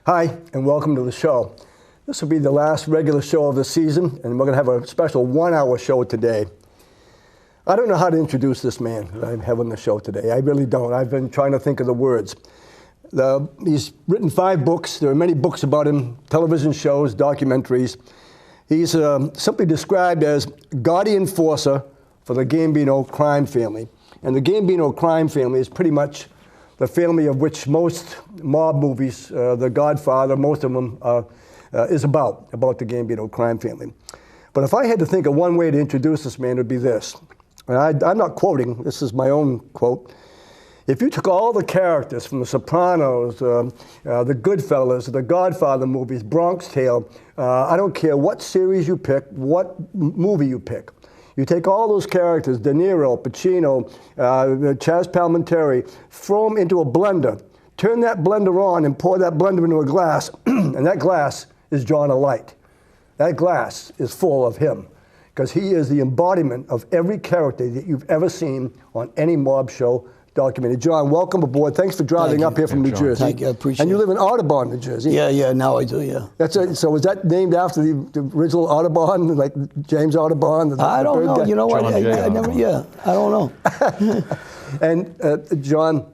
Hi, and welcome to the show. This will be the last regular show of the season, and we're going to have a special one-hour show today. I don't know how to introduce this man that I have on the show today. I really don't. I've been trying to think of the words. He's written 5 books. There are many books about him, television shows, documentaries. He's simply described as Gaudi enforcer for the Gambino crime family. And the Gambino crime family is pretty much the family of which most mob movies, The Godfather, most of them is about the Gambino crime family. But if I had to think of one way to introduce this man, it would be this. And I'm not quoting, this is my own quote. If you took all the characters from The Sopranos, the Goodfellas, the Godfather movies, Bronx Tale, I don't care what series you pick, what movie you pick. You take all those characters, De Niro, Pacino, Chaz Palminteri, throw them into a blender, turn that blender on and pour that blender into a glass, and that glass is John Alite. That glass is full of him, because he is the embodiment of every character that you've ever seen on any mob show documented. John, welcome aboard. Thanks for driving up here from New Jersey. Thank you, I appreciate it. And you live in Audubon, New Jersey. Yeah, now I do, yeah. So was that named after the original Audubon, like James Audubon? I don't know. You know what? I never, I don't know. And John,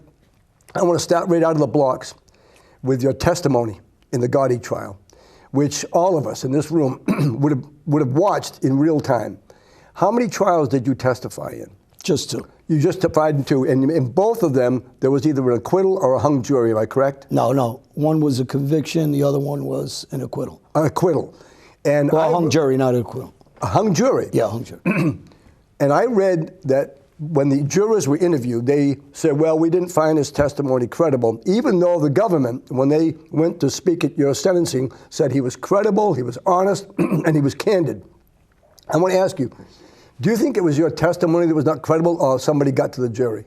I want to start right out of the blocks with your testimony in the Gotti trial, which all of us in this room would have watched in real time. How many trials did you testify in? Just 2. You just testified in 2, and in both of them, there was either an acquittal or a hung jury, am I correct? No. One was a conviction, the other one was an acquittal. An acquittal. And well, a hung jury, not an acquittal. A hung jury? Yeah, a hung jury. And I read that when the jurors were interviewed, they said, well, we didn't find his testimony credible, even though the government, when they went to speak at your sentencing, said he was credible, he was honest, and he was candid. I want to ask you, do you think it was your testimony that was not credible, or somebody got to the jury?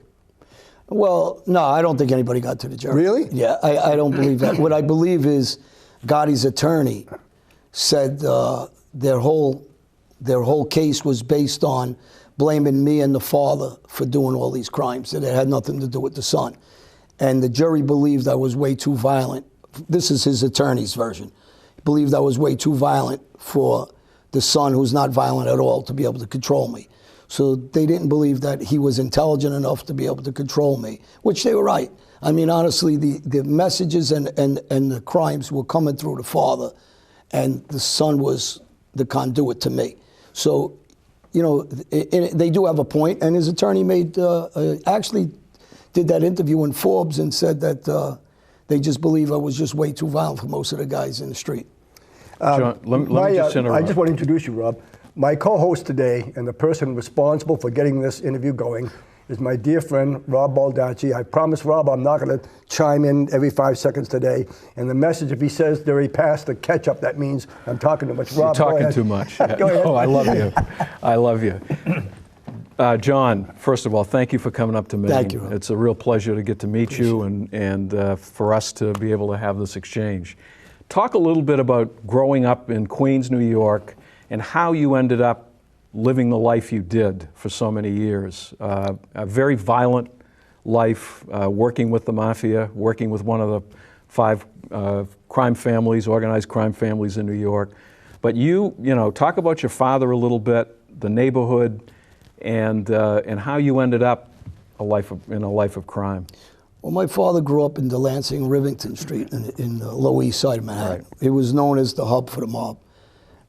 Well, no, I don't think anybody got to the jury. Really? Yeah, I don't believe that. What I believe is Gotti's attorney said their whole case was based on blaming me and the father for doing all these crimes, that it had nothing to do with the son. And the jury believed I was way too violent. This is his attorney's version. He believed I was way too violent for the son, who's not violent at all, to be able to control me. So they didn't believe that he was intelligent enough to be able to control me, which they were right. I mean, honestly, the messages and the crimes were coming through the father, and the son was the conduit to me. So, you know, they do have a point, and his attorney actually did that interview in Forbes and said that they just believe I was just way too violent for most of the guys in the street. John, let me just interrupt. I just want to introduce you, Rob. My co-host today, and the person responsible for getting this interview going, is my dear friend, Rob Baldacci. I promise, Rob, I'm not going to chime in every 5 seconds today. And the message, if he says Derry passed the ketchup, that means I'm talking too much. Rob, you're talking too much. Go ahead. Oh, I love you. I love you. John, first of all, thank you for coming up to me. Thank you, Rob. It's a real pleasure to get to meet you and for us to be able to have this exchange. Talk a little bit about growing up in Queens, New York, and how you ended up living the life you did for so many years. A very violent life, working with the mafia, working with one of the 5 crime families, organized crime families in New York. But you know, talk about your father a little bit, the neighborhood, and how you ended up in a life of crime. Well, my father grew up in Delancey, Rivington Street in the Lower East Side of Manhattan. Right. It was known as the hub for the mob.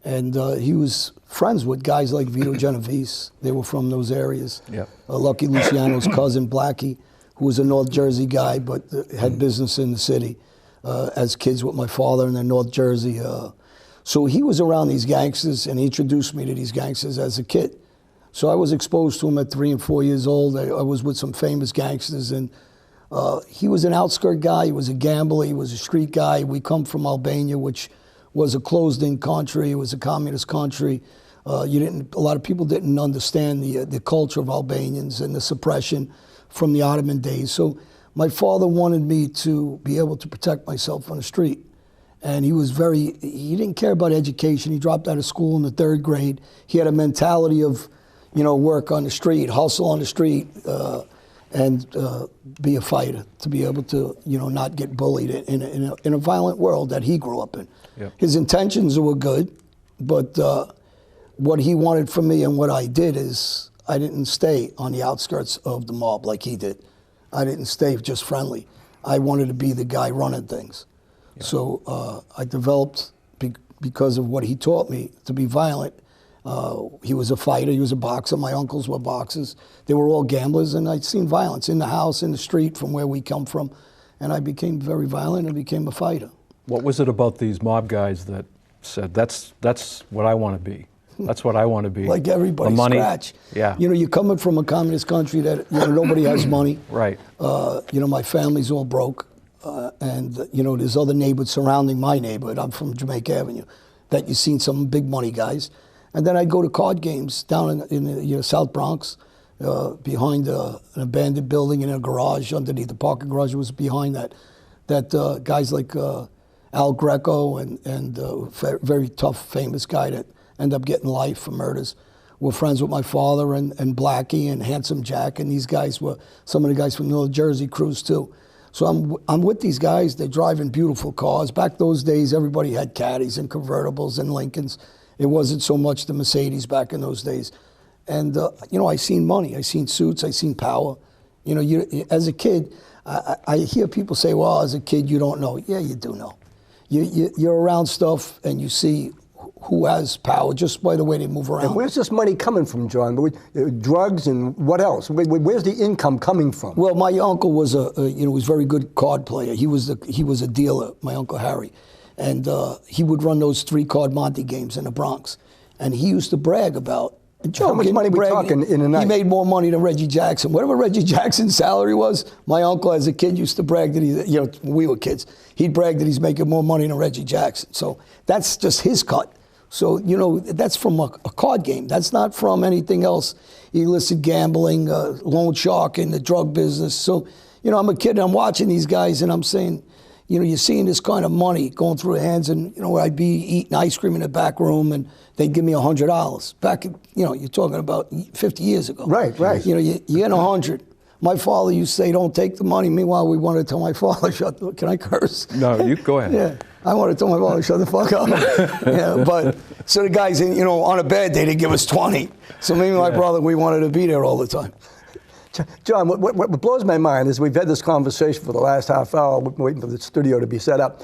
And he was friends with guys like Vito Genovese. They were from those areas. Yep. Lucky Luciano's cousin, Blackie, who was a North Jersey guy but had business in the city as kids with my father in North Jersey. So he was around these gangsters, and he introduced me to these gangsters as a kid. So I was exposed to him at 3 and 4 years old. I was with some famous gangsters, and he was an outskirt guy. He was a gambler. He was a street guy. We come from Albania, which was a closed-in country. It was a communist country. A lot of people didn't understand the culture of Albanians and the suppression from the Ottoman days. So my father wanted me to be able to protect myself on the street. And he didn't care about education. He dropped out of school in the 3rd grade. He had a mentality of, work on the street, hustle on the street. and be a fighter, to be able to, not get bullied in a violent world that he grew up in. Yep. His intentions were good, but what he wanted from me and what I did is I didn't stay on the outskirts of the mob like he did. I didn't stay just friendly. I wanted to be the guy running things. Yeah. So I developed, because of what he taught me, to be violent. He was a fighter, he was a boxer, my uncles were boxers. They were all gamblers, and I'd seen violence in the house, in the street, from where we come from. And I became very violent and became a fighter. What was it about these mob guys that said, that's what I want to be? That's what I want to be. Like everybody, scratch. Yeah. You're coming from a communist country that nobody has money. Right. My family's all broke, and there's other neighborhoods surrounding my neighborhood. I'm from Jamaica Avenue, that you've seen some big money guys, and then I'd go to card games down in the South Bronx, behind an abandoned building in a garage underneath the parking garage was behind that. That guys like Al Greco and very tough, famous guy that ended up getting life for murders, were friends with my father and Blackie and Handsome Jack, and these guys were some of the guys from the New Jersey crews too. So I'm with these guys. They're driving beautiful cars. Back those days, everybody had Caddies and convertibles and Lincolns. It wasn't so much the Mercedes back in those days. And I seen money. I seen suits. I seen power. As a kid, I hear people say, "Well, as a kid, you don't know." Yeah, you do know. You're around stuff and you see who has power just by the way they move around. And where's this money coming from, John? Drugs and what else? Where's the income coming from? Well, my uncle was was a very good card player. He was a dealer, my Uncle Harry, and he would run those 3-card Monte games in the Bronx, and he used to brag about. How much money we talking in a night? He made more money than Reggie Jackson. Whatever Reggie Jackson's salary was, my uncle as a kid used to brag that we were kids. He'd brag that he's making more money than Reggie Jackson. So that's just his cut. So, that's from a card game. That's not from anything else. Illicit gambling, loan shark in the drug business. So, I'm a kid and I'm watching these guys and I'm saying, you're seeing this kind of money going through their hands, and, I'd be eating ice cream in the back room and they'd give me $100. Back, you're talking about 50 years ago. Right. You get 100. My father used to say, "Don't take the money." Meanwhile, we wanted to tell my father, can I curse? No, you go ahead. Yeah, I wanted to tell my father, shut the fuck up. Yeah, but so the guys, on a bad day, they give us 20. So me and my brother, we wanted to be there all the time. John, what blows my mind is we've had this conversation for the last half hour, waiting for the studio to be set up.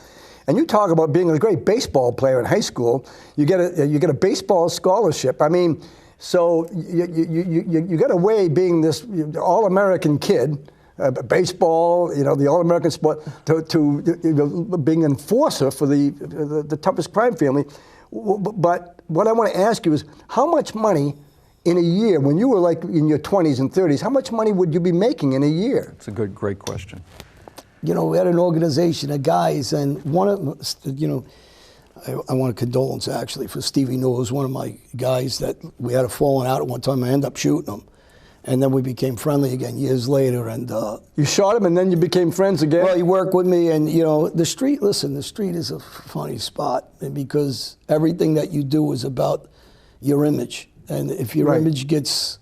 And you talk about being a great baseball player in high school. You get a baseball scholarship. I mean, so you get away being this all-American kid, baseball, the all-American sport, to being an enforcer for the toughest crime family. But what I want to ask you is, how much money in a year, when you were like in your 20s and 30s, how much money would you be making in a year? It's a great question. We had an organization of guys, and one of them, I want a condolence actually for Stevie New, was one of my guys that we had a falling out at one time. I ended up shooting him, and then we became friendly again years later. And you shot him, and then you became friends again. Well, he worked with me, and the street. Listen, the street is a funny spot, and because everything that you do is about your image, and if your image gets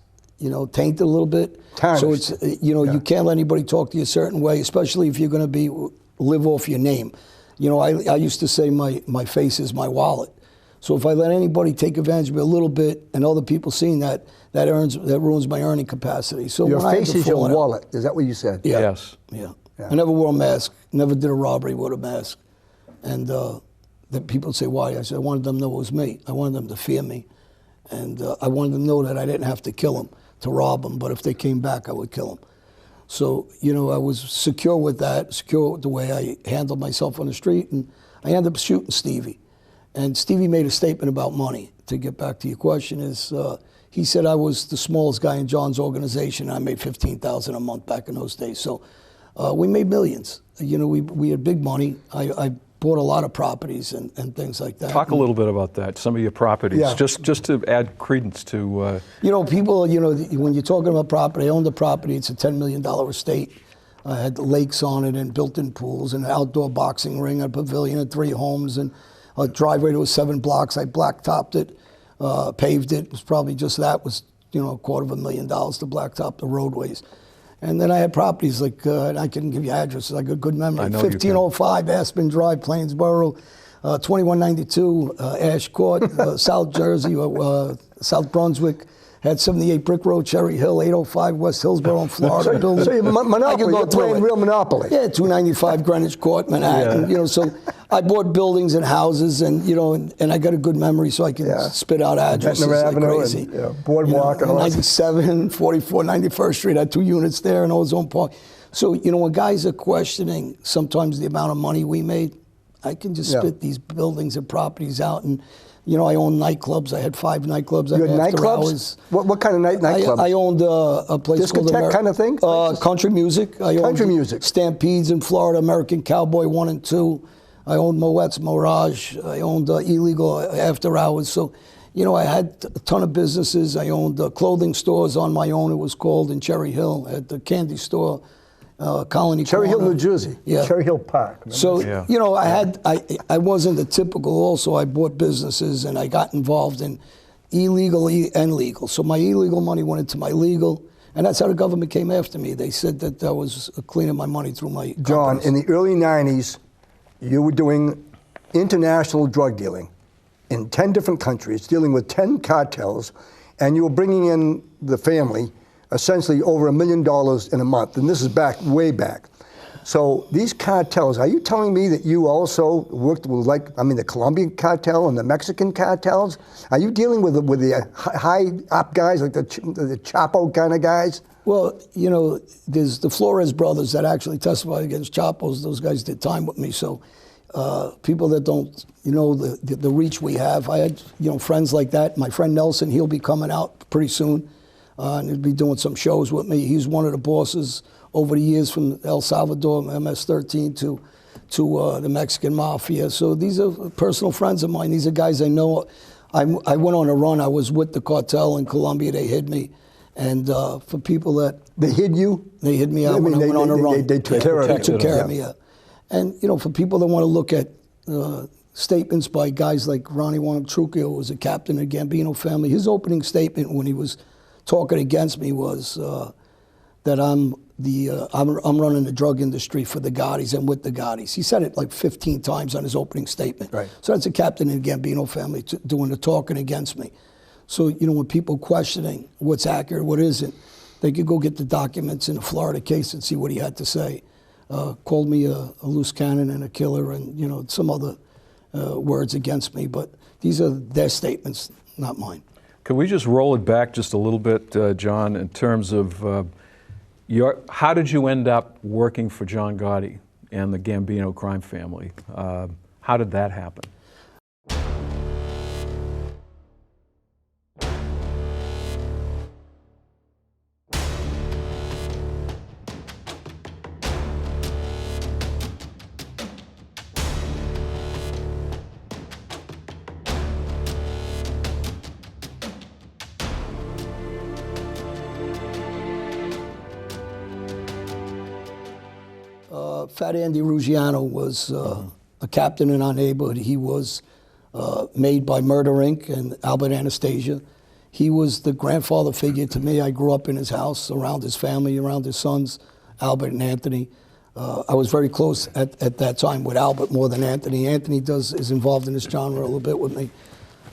tainted a little bit, so it's you can't let anybody talk to you a certain way, especially if you're going to live off your name. I used to say my face is my wallet. So if I let anybody take advantage of me a little bit, and other people seeing that ruins my earning capacity. So your face is your wallet. Is that what you said? Yeah. Yes. Yeah. I never wore a mask. Never did a robbery with a mask. And the people say, why? I said, I wanted them to know it was me. I wanted them to fear me. And I wanted them to know that I didn't have to kill them to rob them, but if they came back, I would kill them. So, I was secure with that, secure with the way I handled myself on the street, and I ended up shooting Stevie. And Stevie made a statement about money. To get back to your question, he said I was the smallest guy in John's organization. I made $15,000 a month back in those days. So we made millions. We had big money. I bought a lot of properties and things like that. Talk a little bit about that, some of your properties, just to add credence to... people, when you're talking about property, I owned the property. It's a $10 million estate. I had lakes on it and built-in pools and an outdoor boxing ring, a pavilion and 3 homes and a driveway that was 7 blocks. I blacktopped it, paved it. It was probably just that was, $250,000 to blacktop the roadways. And then I had properties like, and I can give you addresses, I got good memory. I know you can. 1505 Aspen Drive, Plainsboro, 2192 Ash Court, South Jersey, South Brunswick. Had 78 Brick Road, Cherry Hill, 805 West Hillsborough in Florida. So you're Monopoly, you're playing real Monopoly. Yeah, 295 Greenwich Court, Manhattan. Yeah. So I bought buildings and houses, and and I got a good memory, so I can spit out addresses Ventnor like Avenue crazy. and Boardwalk and all that. 97, 44, 91st Street. I had 2 units there in Ozone Park. So when guys are questioning sometimes the amount of money we made, I can just spit these buildings and properties out. And I owned nightclubs. I had 5 nightclubs. You had after nightclubs? hours. What kind of nightclubs? I owned a place called Discotheque kind of thing? Country music. I owned Country music. Stampedes in Florida, American Cowboy 1 and 2. I owned Moet's Mirage. I owned illegal after hours. So, I had a ton of businesses. I owned clothing stores on my own, it was called, in Cherry Hill. I had the candy store, Colony Cherry Hill, Corner. New Jersey. Yeah. Cherry Hill Park. Remember? So, I wasn't the typical also. I bought businesses and I got involved in illegal and legal. So my illegal money went into my legal, and that's how the government came after me. They said that I was cleaning my money through my John, companies. in the early 90s, you were doing international drug dealing in 10 different countries, dealing with 10 cartels, and you were bringing in the family essentially over $1 million in a month. And this is way back. So these cartels, are you telling me that you also worked with, the Colombian cartel and the Mexican cartels? Are you dealing with the high up guys, like the Chapo kind of guys? Well, there's the Flores brothers that actually testified against Chapos. Those guys did time with me. So people that don't, the reach we have, I had, friends like that. My friend Nelson, he'll be coming out pretty soon. And he'll be doing some shows with me. He's one of the bosses over the years from El Salvador, MS-13, to the Mexican Mafia. So these are personal friends of mine. These are guys I know. I went on a run. I was with the cartel in Colombia. They hid me. And for people that... They hid you? They hid me out when I went on a run. They took care of you. They took care of me, yeah. And, for people that want to look at statements by guys like Ronnie Juan Trucchio, who was a captain of the Gambino family, his opening statement when he was talking against me was that I'm running the drug industry for the Gaudis and with the Gaudis. He said it like 15 times on his opening statement. Right. So that's a captain in the Gambino family doing the talking against me. So, when people questioning what's accurate, what isn't, they could go get the documents in the Florida case and see what he had to say. Called me a loose cannon and a killer and, some other words against me. But these are their statements, not mine. Could we just roll it back just a little bit, John, in terms of how did you end up working for John Gotti and the Gambino crime family? How did that happen? Fat Andy Ruggiano was a captain in our neighborhood. He was made by Murder Inc. and Albert Anastasia. He was the grandfather figure to me. I grew up in his house, around his family, around his sons, Albert and Anthony. I was very close at that time with Albert more than Anthony. Anthony is involved in this genre a little bit with me.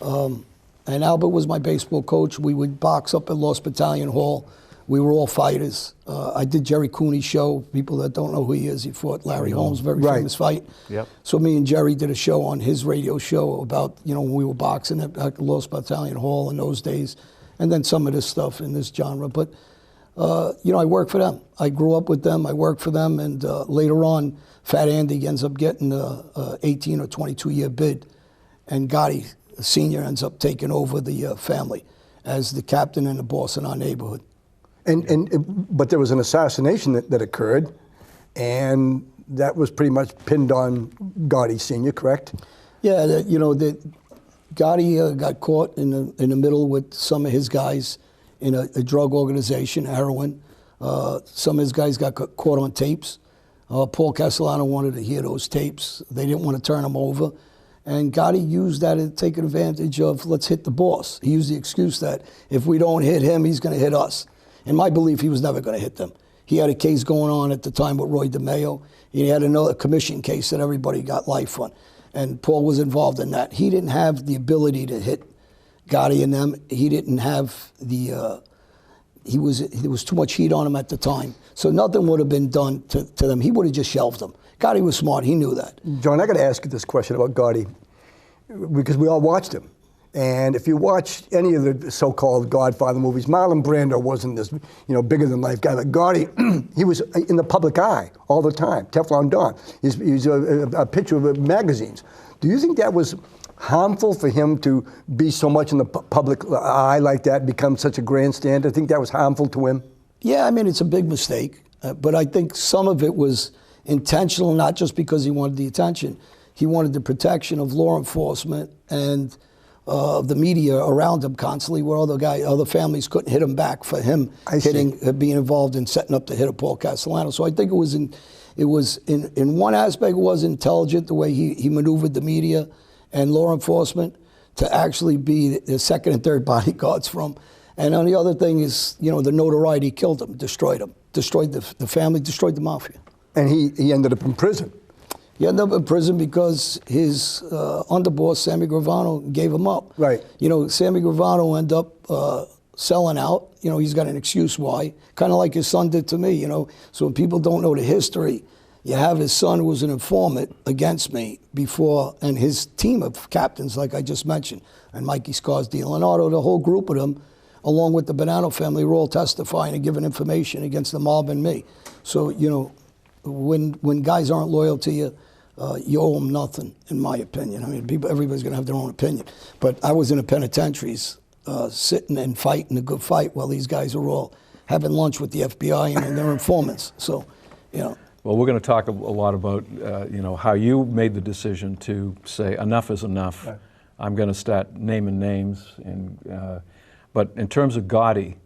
And Albert was my baseball coach. We would box up at Lost Battalion Hall. We were all fighters. I did Jerry Cooney's show. People that don't know who he is, he fought Larry Holmes, very famous fight. Yep. So me and Jerry did a show on his radio show about, when we were boxing at Lost Battalion Hall in those days, and then some of this stuff in this genre. But, I worked for them. I grew up with them. I worked for them. And later on, Fat Andy ends up getting a 18 or 22-year bid. And Gotti, Sr., ends up taking over the family as the captain and the boss in our neighborhood. But there was an assassination that occurred, and that was pretty much pinned on Gaudi Sr., correct? Yeah, Gotti got caught in the middle with some of his guys in a drug organization, heroin. Some of his guys got caught on tapes. Paul Castellano wanted to hear those tapes. They didn't want to turn them over. And Gotti used that to take advantage of, let's hit the boss. He used the excuse that if we don't hit him, he's going to hit us. In my belief, he was never going to hit them. He had a case going on at the time with Roy DeMeo. He had another commission case that everybody got life on. And Paul was involved in that. He didn't have the ability to hit Gotti and them. He didn't have the, there was too much heat on him at the time. So nothing would have been done to them. He would have just shelved them. Gotti was smart. He knew that. John, I got to ask you this question about Gaudi, because we all watched him. And if you watch any of the so-called Godfather movies, Marlon Brando wasn't this, bigger than life guy. But Gaudi, he was in the public eye all the time. Teflon Don. He's a picture of magazines. Do you think that was harmful for him to be so much in the public eye like that, become such a grandstand? I think that was harmful to him. Yeah, I mean, it's a big mistake. But I think some of it was intentional, not just because he wanted the attention. He wanted the protection of law enforcement and of the media around him constantly, where other families couldn't hit him back for him being involved in setting up the hit of Paul Castellano. So I think it was in one aspect, it was intelligent the way he maneuvered the media and law enforcement to actually be the second and third bodyguards from. And on the other thing is, the notoriety killed him, destroyed him, destroyed the family, destroyed the mafia. And he ended up in prison. He ended up in prison because his underboss, Sammy Gravano, gave him up. Right. Sammy Gravano ended up selling out. He's got an excuse why, kind of like his son did to me, So when people don't know the history, you have his son who was an informant against me before, and his team of captains, like I just mentioned, and Mikey Scarsdale, Leonardo, the whole group of them, along with the Bonanno family, were all testifying and giving information against the mob and me. So, when guys aren't loyal to you, you owe them nothing, in my opinion. I mean, everybody's going to have their own opinion. But I was in the penitentiaries sitting and fighting a good fight while these guys are all having lunch with the FBI and their informants. So, Well, we're going to talk a lot about, how you made the decision to say enough is enough. Right. I'm going to start naming names. But in terms of Gaudi,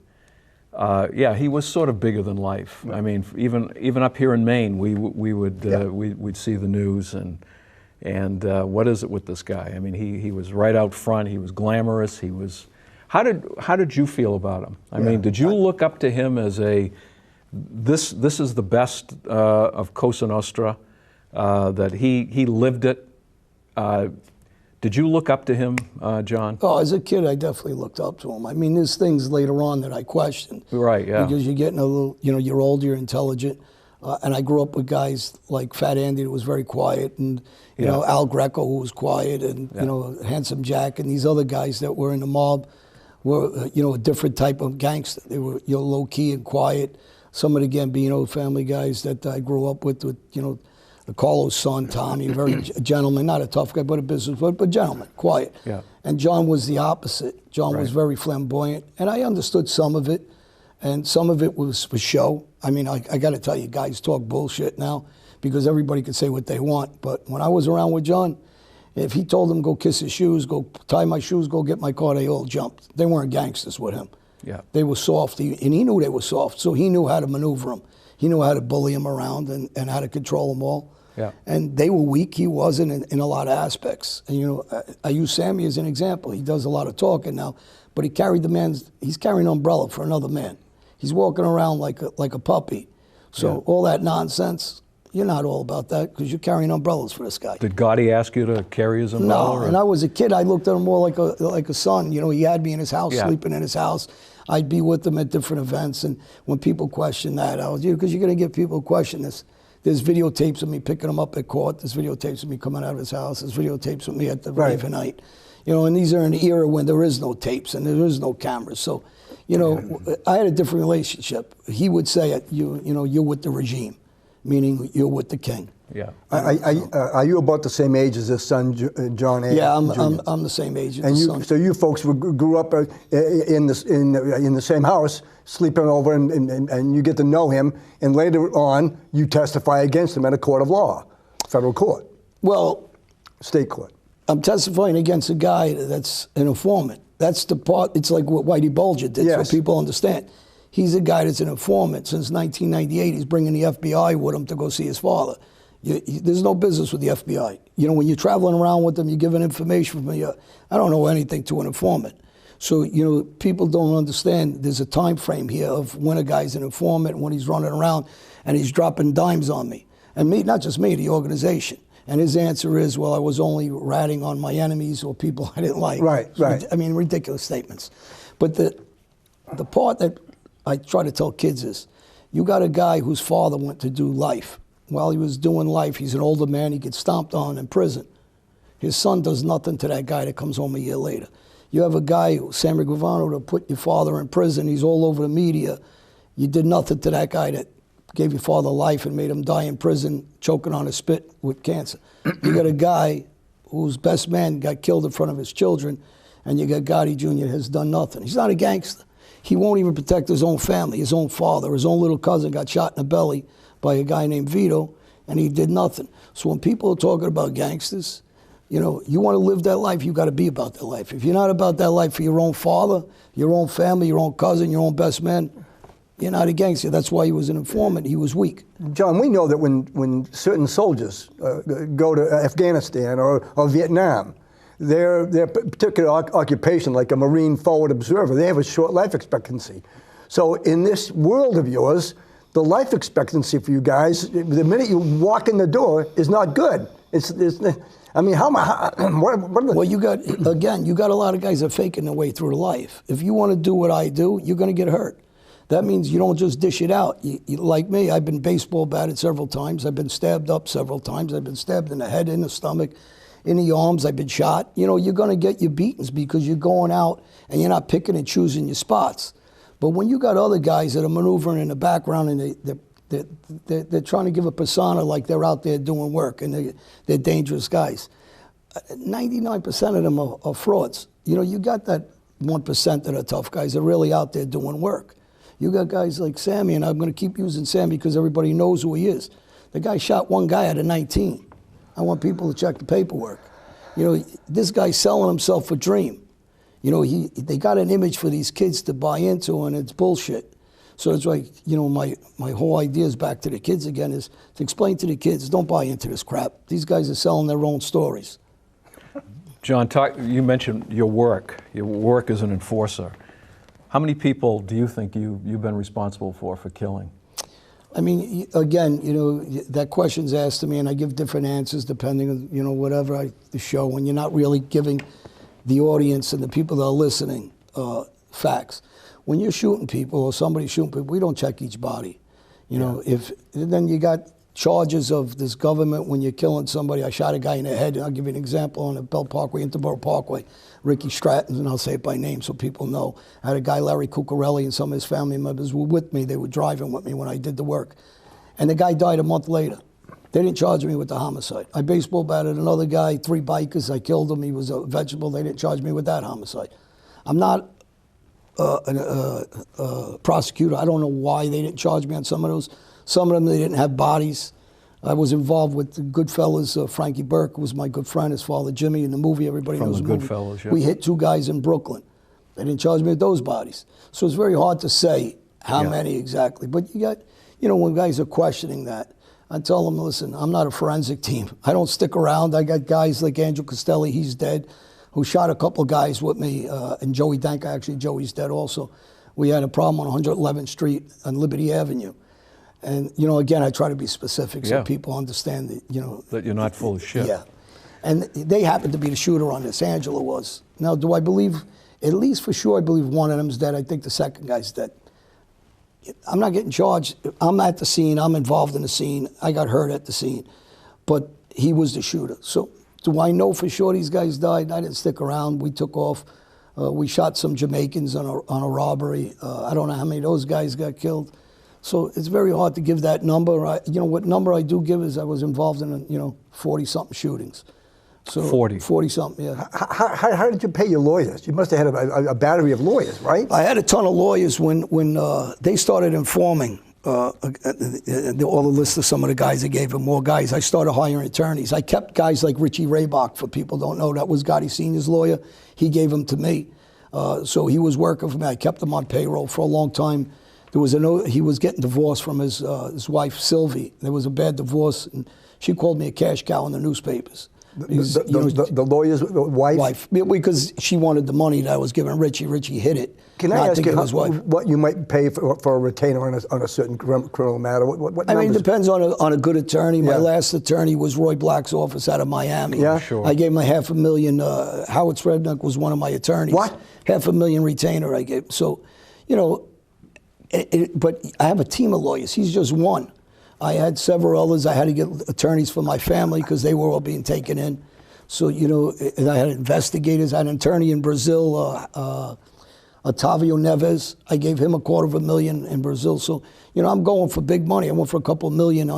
he was sort of bigger than life. Right. I mean, even up here in Maine, we'd see the news and what is it with this guy? I mean, he was right out front. He was glamorous. He was. How did you feel about him? I mean, did you look up to him as this is the best of Cosa Nostra, that he lived it? Did you look up to him, John? Oh, as a kid, I definitely looked up to him. I mean, there's things later on that I questioned. Right, yeah. Because you're getting a little, you're older, you're intelligent. And I grew up with guys like Fat Andy, who was very quiet, and, Al Greco, who was quiet, and, Handsome Jack, and these other guys that were in the mob were, a different type of gangster. They were, low-key and quiet. Some of the Gambino family guys that I grew up with Carlo's son, Tommy, very gentleman, not a tough guy, but a businessman, but gentleman, quiet. Yeah. And John was the opposite. John was very flamboyant, and I understood some of it, and some of it was for show. I mean, I got to tell you, guys talk bullshit now because everybody can say what they want. But when I was around with John, if he told them go kiss his shoes, go tie my shoes, go get my car, they all jumped. They weren't gangsters with him. Yeah. They were soft, and he knew they were soft, so he knew how to maneuver them. He knew how to bully them around and how to control them all. Yeah. And they were weak. He wasn't in a lot of aspects. And, I use Sammy as an example. He does a lot of talking now, but he's carrying an umbrella for another man. He's walking around like a puppy. So all that nonsense, you're not all about that because you're carrying umbrellas for this guy. Did Gotti ask you to carry his umbrella? No, and I was a kid. I looked at him more like a son. He had me in his house, sleeping in his house. I'd be with him at different events. And when people question that, I was, because you're going to get people question this. There's videotapes of me picking him up at court. There's videotapes of me coming out of his house. There's videotapes of me at the rave at night. And these are in an era when there is no tapes and there is no cameras. So, I had a different relationship. He would say, you're with the regime, meaning you're with the king. Yeah. Are you about the same age as his son, John A.? Yeah, I'm the same age as his son. So you folks grew up in the same house, sleeping over, and you get to know him, and later on you testify against him at a court of law, federal court. Well, state court. I'm testifying against a guy that's an informant. That's the part. It's like what Whitey Bulger did, so people understand. He's a guy that's an informant. Since 1998, he's bringing the FBI with him to go see his father. There's no business with the FBI. When you're traveling around with them, you're giving information from I don't know anything to an informant. So, people don't understand there's a time frame here of when a guy's an informant, when he's running around and he's dropping dimes on me. And me, not just me, the organization. And his answer is, well, I was only ratting on my enemies or people I didn't like. Right. I mean, ridiculous statements. But the part that I try to tell kids is, you got a guy whose father went to do life. While he was doing life, he's an older man, he gets stomped on in prison. His son does nothing to that guy that comes home a year later. You have a guy, Sammy Gravano, to put your father in prison. He's all over the media. You did nothing to that guy that gave your father life and made him die in prison, choking on a spit with cancer. You got a guy whose best man got killed in front of his children, and you got Gotti Jr. has done nothing. He's not a gangster. He won't even protect his own family, his own father. His own little cousin got shot in the belly by a guy named Vito, and he did nothing. So when people are talking about gangsters, you want to live that life, you got to be about that life. If you're not about that life for your own father, your own family, your own cousin, your own best man, you're not a gangster. That's why he was an informant. He was weak. John, we know that when certain soldiers go to Afghanistan or Vietnam, their particular occupation, like a Marine forward observer, they have a short life expectancy. So in this world of yours, the life expectancy for you guys, the minute you walk in the door, is not good. I mean, Well, you got a lot of guys that are faking their way through life. If you want to do what I do, you're going to get hurt. That means you don't just dish it out. Like me, I've been baseball batted several times. I've been stabbed up several times. I've been stabbed in the head, in the stomach, in the arms. I've been shot. You're going to get your beatings because you're going out and you're not picking and choosing your spots. But when you got other guys that are maneuvering in the background and they're trying to give a persona like they're out there doing work and they're dangerous guys, 99% of them are frauds. You got that 1% that are tough guys that are really out there doing work. You got guys like Sammy, and I'm going to keep using Sammy because everybody knows who he is. The guy shot one guy out of 19. I want people to check the paperwork. This guy's selling himself a dream. They got an image for these kids to buy into, and it's bullshit. So it's like, my whole idea is back to the kids again, is to explain to the kids, don't buy into this crap. These guys are selling their own stories. John, you mentioned your work. Your work as an enforcer. How many people do you think you've been responsible for killing? I mean, again, that question's asked to me, and I give different answers depending on, whatever the show, when you're not really giving the audience and the people that are listening facts. When you're shooting people or somebody's shooting people, we don't check each body. Then you got charges of this government when you're killing somebody. I shot a guy in the head, and I'll give you an example on the Bell Parkway, Interborough Parkway, Ricky Stratton, and I'll say it by name so people know. I had a guy, Larry Cuccarelli, and some of his family members were with me. They were driving with me when I did the work. And the guy died a month later. They didn't charge me with the homicide. I baseball batted another guy, 3 bikers. I killed him. He was a vegetable. They didn't charge me with that homicide. I'm not a prosecutor. I don't know why they didn't charge me on some of those. Some of them, they didn't have bodies. I was involved with the Goodfellas. Frankie Burke was my good friend, his father Jimmy, in the movie. Everybody knows the movie. Goodfellas, yeah. We hit 2 guys in Brooklyn. They didn't charge me with those bodies. So it's very hard to say how many exactly. But you got, when guys are questioning that, I tell them, listen, I'm not a forensic team. I don't stick around. I got guys like Andrew Costelli, he's dead, who shot a couple guys with me, and Joey Danka, actually, Joey's dead also. We had a problem on 111th Street on Liberty Avenue. And, again, I try to be specific so people understand that, that you're not full of shit. Yeah. And they happened to be the shooter on this. Angela was. Now, do I believe, at least for sure, I believe one of them's dead. I think the second guy's dead. I'm not getting charged. I'm at the scene. I'm involved in the scene. I got hurt at the scene. But he was the shooter. So do I know for sure these guys died? I didn't stick around. We took off. We shot some Jamaicans on a robbery. I don't know how many of those guys got killed. So it's very hard to give that number. What number I do give is I was involved in, 40-something shootings. So 40-something, yeah. How did you pay your lawyers? You must have had a battery of lawyers, right? I had a ton of lawyers when they started informing all the list of some of the guys. I gave them more guys. I started hiring attorneys. I kept guys like Richie Raybach, for people who don't know, that was Gotti Sr.'s lawyer. He gave them to me. So he was working for me. I kept him on payroll for a long time. He was getting divorced from his wife, Sylvie. There was a bad divorce, and she called me a cash cow in the newspapers. The lawyer's wife? Because she wanted the money that I was giving Richie. Richie hid it. Can I ask you what you might pay for a retainer on a certain criminal matter? What I mean, it depends on a good attorney. My last attorney was Roy Black's office out of Miami. Yeah, sure. I gave him a $500,000. Howard Srednick was one of my attorneys. What? $500,000 retainer I gave. So, you know, but I have a team of lawyers. He's just one. I had several others. I had to get attorneys for my family because they were all being taken in. So, you know, and I had investigators. I had an attorney in Brazil, Otavio Neves. I gave him $250,000 in Brazil. So, you know, I'm going for big money. I went for a couple $1 million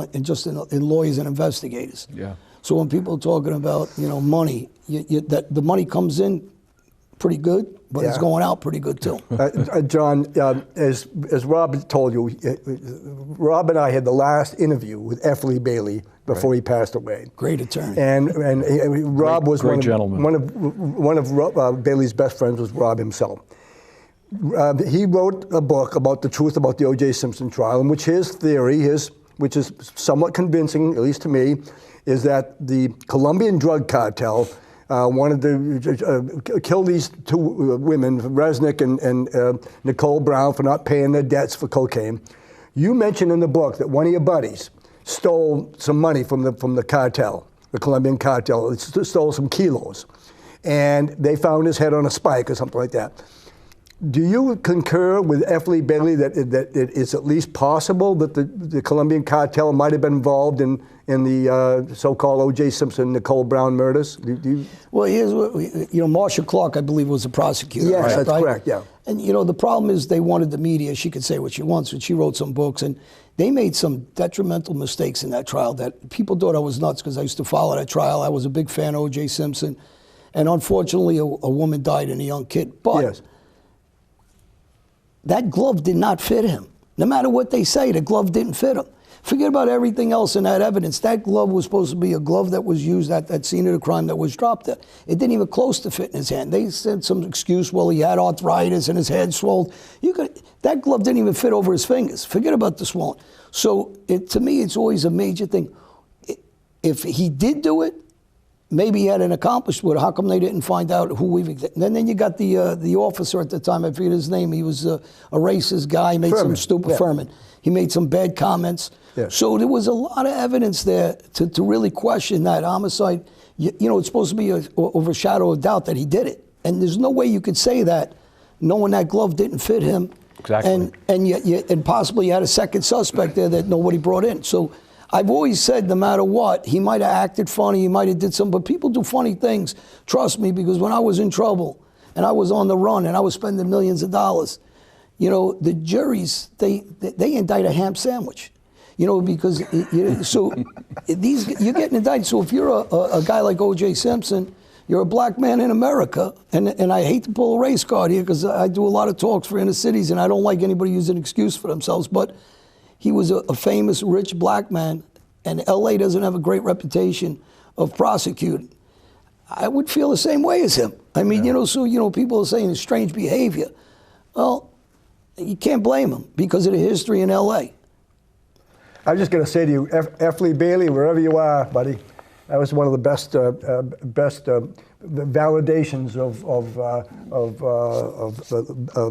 in lawyers and investigators. Yeah. So when people are talking about, you know, money, that the money comes in pretty good, but it's going out pretty good too. John, as Rob told you, Rob and I had the last interview with F. Lee Bailey before he passed away. Great attorney. And Rob was one of Bailey's best friends was Rob himself. He wrote a book about the truth about the O.J. Simpson trial, in which his theory, which is somewhat convincing, at least to me, is that the Colombian drug cartel wanted to kill these two women, Resnick and Nicole Brown, for not paying their debts for cocaine. You mentioned in the book that one of your buddies stole some money from the cartel, the Colombian cartel. It stole some kilos. And they found his head on a spike or something like that. Do you concur with F. Lee Bailey that it is at least possible that the Colombian cartel might have been involved in the so-called O.J. Simpson, Nicole Brown murders? Well, here's what, you know, Marcia Clark, I believe, was the prosecutor. Yes, that's correct, yeah. And, you know, the problem is they wanted the media. She could say what she wants, but she wrote some books, and they made some detrimental mistakes in that trial that people thought I was nuts because I used to follow that trial. I was a big fan of O.J. Simpson. And unfortunately, a woman died and a young kid. But that glove did not fit him. No matter what they say, the glove didn't fit him. Forget about everything else in that evidence. That glove was supposed to be a glove that was used at that scene of the crime that was dropped there. It didn't even close to fit in his hand. They said some excuse, well, he had arthritis and his head swelled. That glove didn't even fit over his fingers. Forget about the swollen. So to me, it's always a major thing. If he did do it, maybe he had an accomplice with it. How come they didn't find out who we've... And then you got the officer at the time, I forget his name. He was a racist guy. He made some stupid... Furman. He made some bad comments. Yeah. So there was a lot of evidence there to really question that homicide. You know, it's supposed to be over a shadow of doubt that he did it. And there's no way you could say that knowing that glove didn't fit him. Exactly. And possibly you had a second suspect there that nobody brought in. So I've always said no matter what, he might have acted funny, he might have did something, but people do funny things. Trust me, because when I was in trouble and I was on the run and I was spending millions of dollars, you know, the juries, they indict a ham sandwich. You know, because so you're getting indicted. So if you're a guy like O.J. Simpson, you're a black man in America, and I hate to pull a race card here because I do a lot of talks for inner cities, and I don't like anybody using an excuse for themselves, but he was a famous, rich black man, and L.A. doesn't have a great reputation of prosecuting. I would feel the same way as him. I mean, you know, so, you know, people are saying it's strange behavior. Well, you can't blame him because of the history in L.A. I'm just going to say to you, F. Lee Bailey, wherever you are, buddy, that was one of the best validations of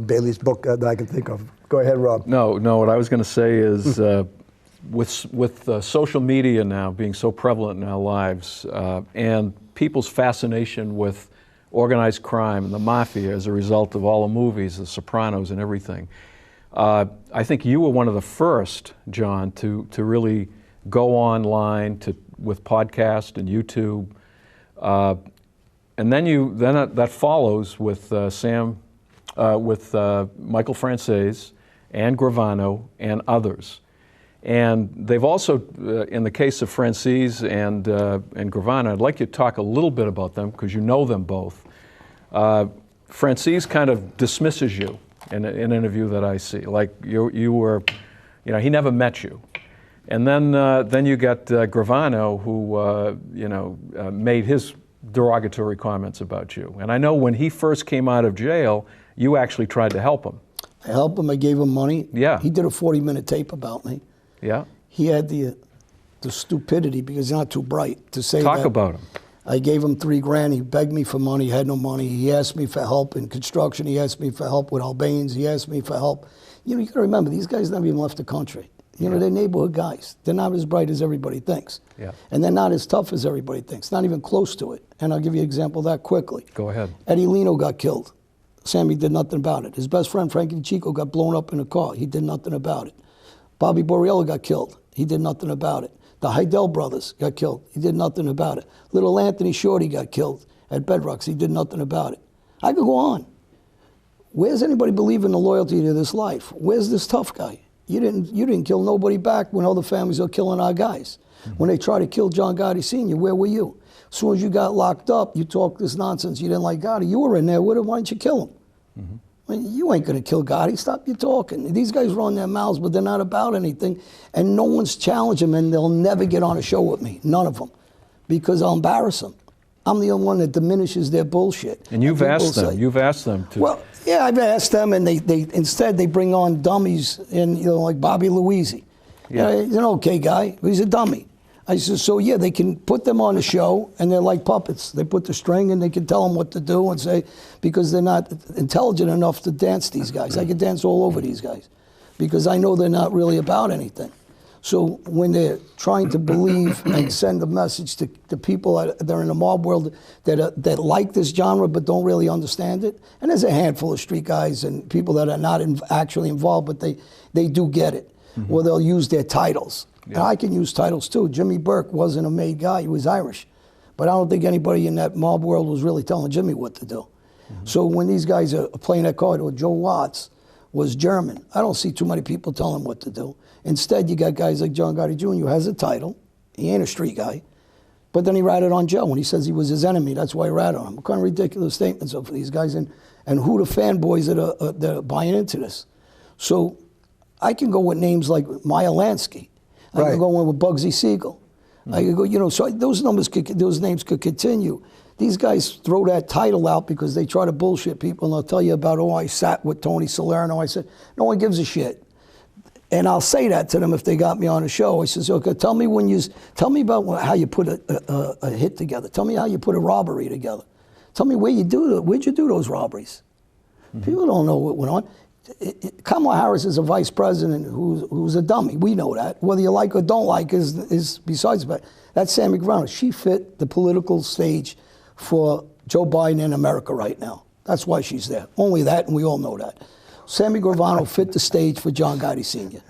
Bailey's book that I can think of. Go ahead, Rob. No, what I was going to say is with social media now being so prevalent in our lives and people's fascination with organized crime and the mafia as a result of all the movies, The Sopranos and everything, I think you were one of the first, John, to really go online with podcast and YouTube, and then that follows with Michael Franzese and Gravano and others, and they've also, in the case of Franzese and Gravano, I'd like you to talk a little bit about them because you know them both. Franzese kind of dismisses you in an interview that I see, like you were, you know, he never met you. And then you got Gravano, who made his derogatory comments about you. And I know when he first came out of jail, you actually tried to help him. I helped him. I gave him money. Yeah. He did a 40-minute tape about me. Yeah. He had the stupidity, because he's not too bright, to say Talk about him. I gave him $3 grand. He begged me for money. He had no money. He asked me for help in construction. He asked me for help with Albanians. He asked me for help. You know, you got to remember, these guys never even left the country. You know, they're neighborhood guys. They're not as bright as everybody thinks. Yeah. And they're not as tough as everybody thinks. Not even close to it. And I'll give you an example of that quickly. Go ahead. Eddie Leno got killed. Sammy did nothing about it. His best friend, Frankie DeChico, got blown up in a car. He did nothing about it. Bobby Borriello got killed. He did nothing about it. The Heidel brothers got killed. He did nothing about it. Little Anthony Shorty got killed at Bedrocks. He did nothing about it. I could go on. Where's anybody believing the loyalty to this life? Where's this tough guy? You didn't kill nobody back when other families are killing our guys. When they tried to kill John Gotti Sr., where were you? As soon as you got locked up, you talked this nonsense. You didn't like Gotti. You were in there with him. Why didn't you kill him? I mean, you ain't going to kill Gotti. Stop your talking. These guys run their mouths, but they're not about anything. And no one's challenging them, and they'll never get on a show with me. None of them. Because I'll embarrass them. I'm the only one that diminishes their bullshit. And you've asked them. You've asked them to. Well, yeah, I've asked them, and instead they bring on dummies, and like Bobby Louisi. Yeah. He's an okay guy, but he's a dummy. I said, so yeah, they can put them on the show, and they're like puppets. They put the string, and they can tell them what to do and say, because they're not intelligent enough to dance these guys. I could dance all over these guys, because I know they're not really about anything. So when they're trying to believe and send a message to people that are in the mob world that like this genre but don't really understand it, and there's a handful of street guys and people that are not actually involved, but they do get it, or they'll use their titles. Yeah. And I can use titles too. Jimmy Burke wasn't a made guy, he was Irish. But I don't think anybody in that mob world was really telling Jimmy what to do. So when these guys are playing that card, or Joe Watts was German, I don't see too many people telling him what to do. Instead, you got guys like John Gotti Jr., who has a title. He ain't a street guy. But then he ratted on Joe, and he says he was his enemy. That's why he ratted on him. What kind of ridiculous statements are for these guys, and who the fanboys that are buying into this. So I can go with names like Meyer Lansky. I can go in with Bugsy Siegel. I could go, you know, so those names could continue. These guys throw that title out because they try to bullshit people, and they'll tell you about, oh, I sat with Tony Salerno. I said, no one gives a shit. And I'll say that to them if they got me on a show. I says, okay, tell me about how you put a hit together. Tell me how you put a robbery together. Tell me where'd you do those robberies? People don't know what went on. Kamala Harris is a vice president who's a dummy. We know that. Whether you like or don't like is besides that. That's Sammy Gravano. She fit the political stage for Joe Biden in America right now. That's why she's there. Only that, and we all know that. Sammy Gravano fit the stage for John Gotti Sr.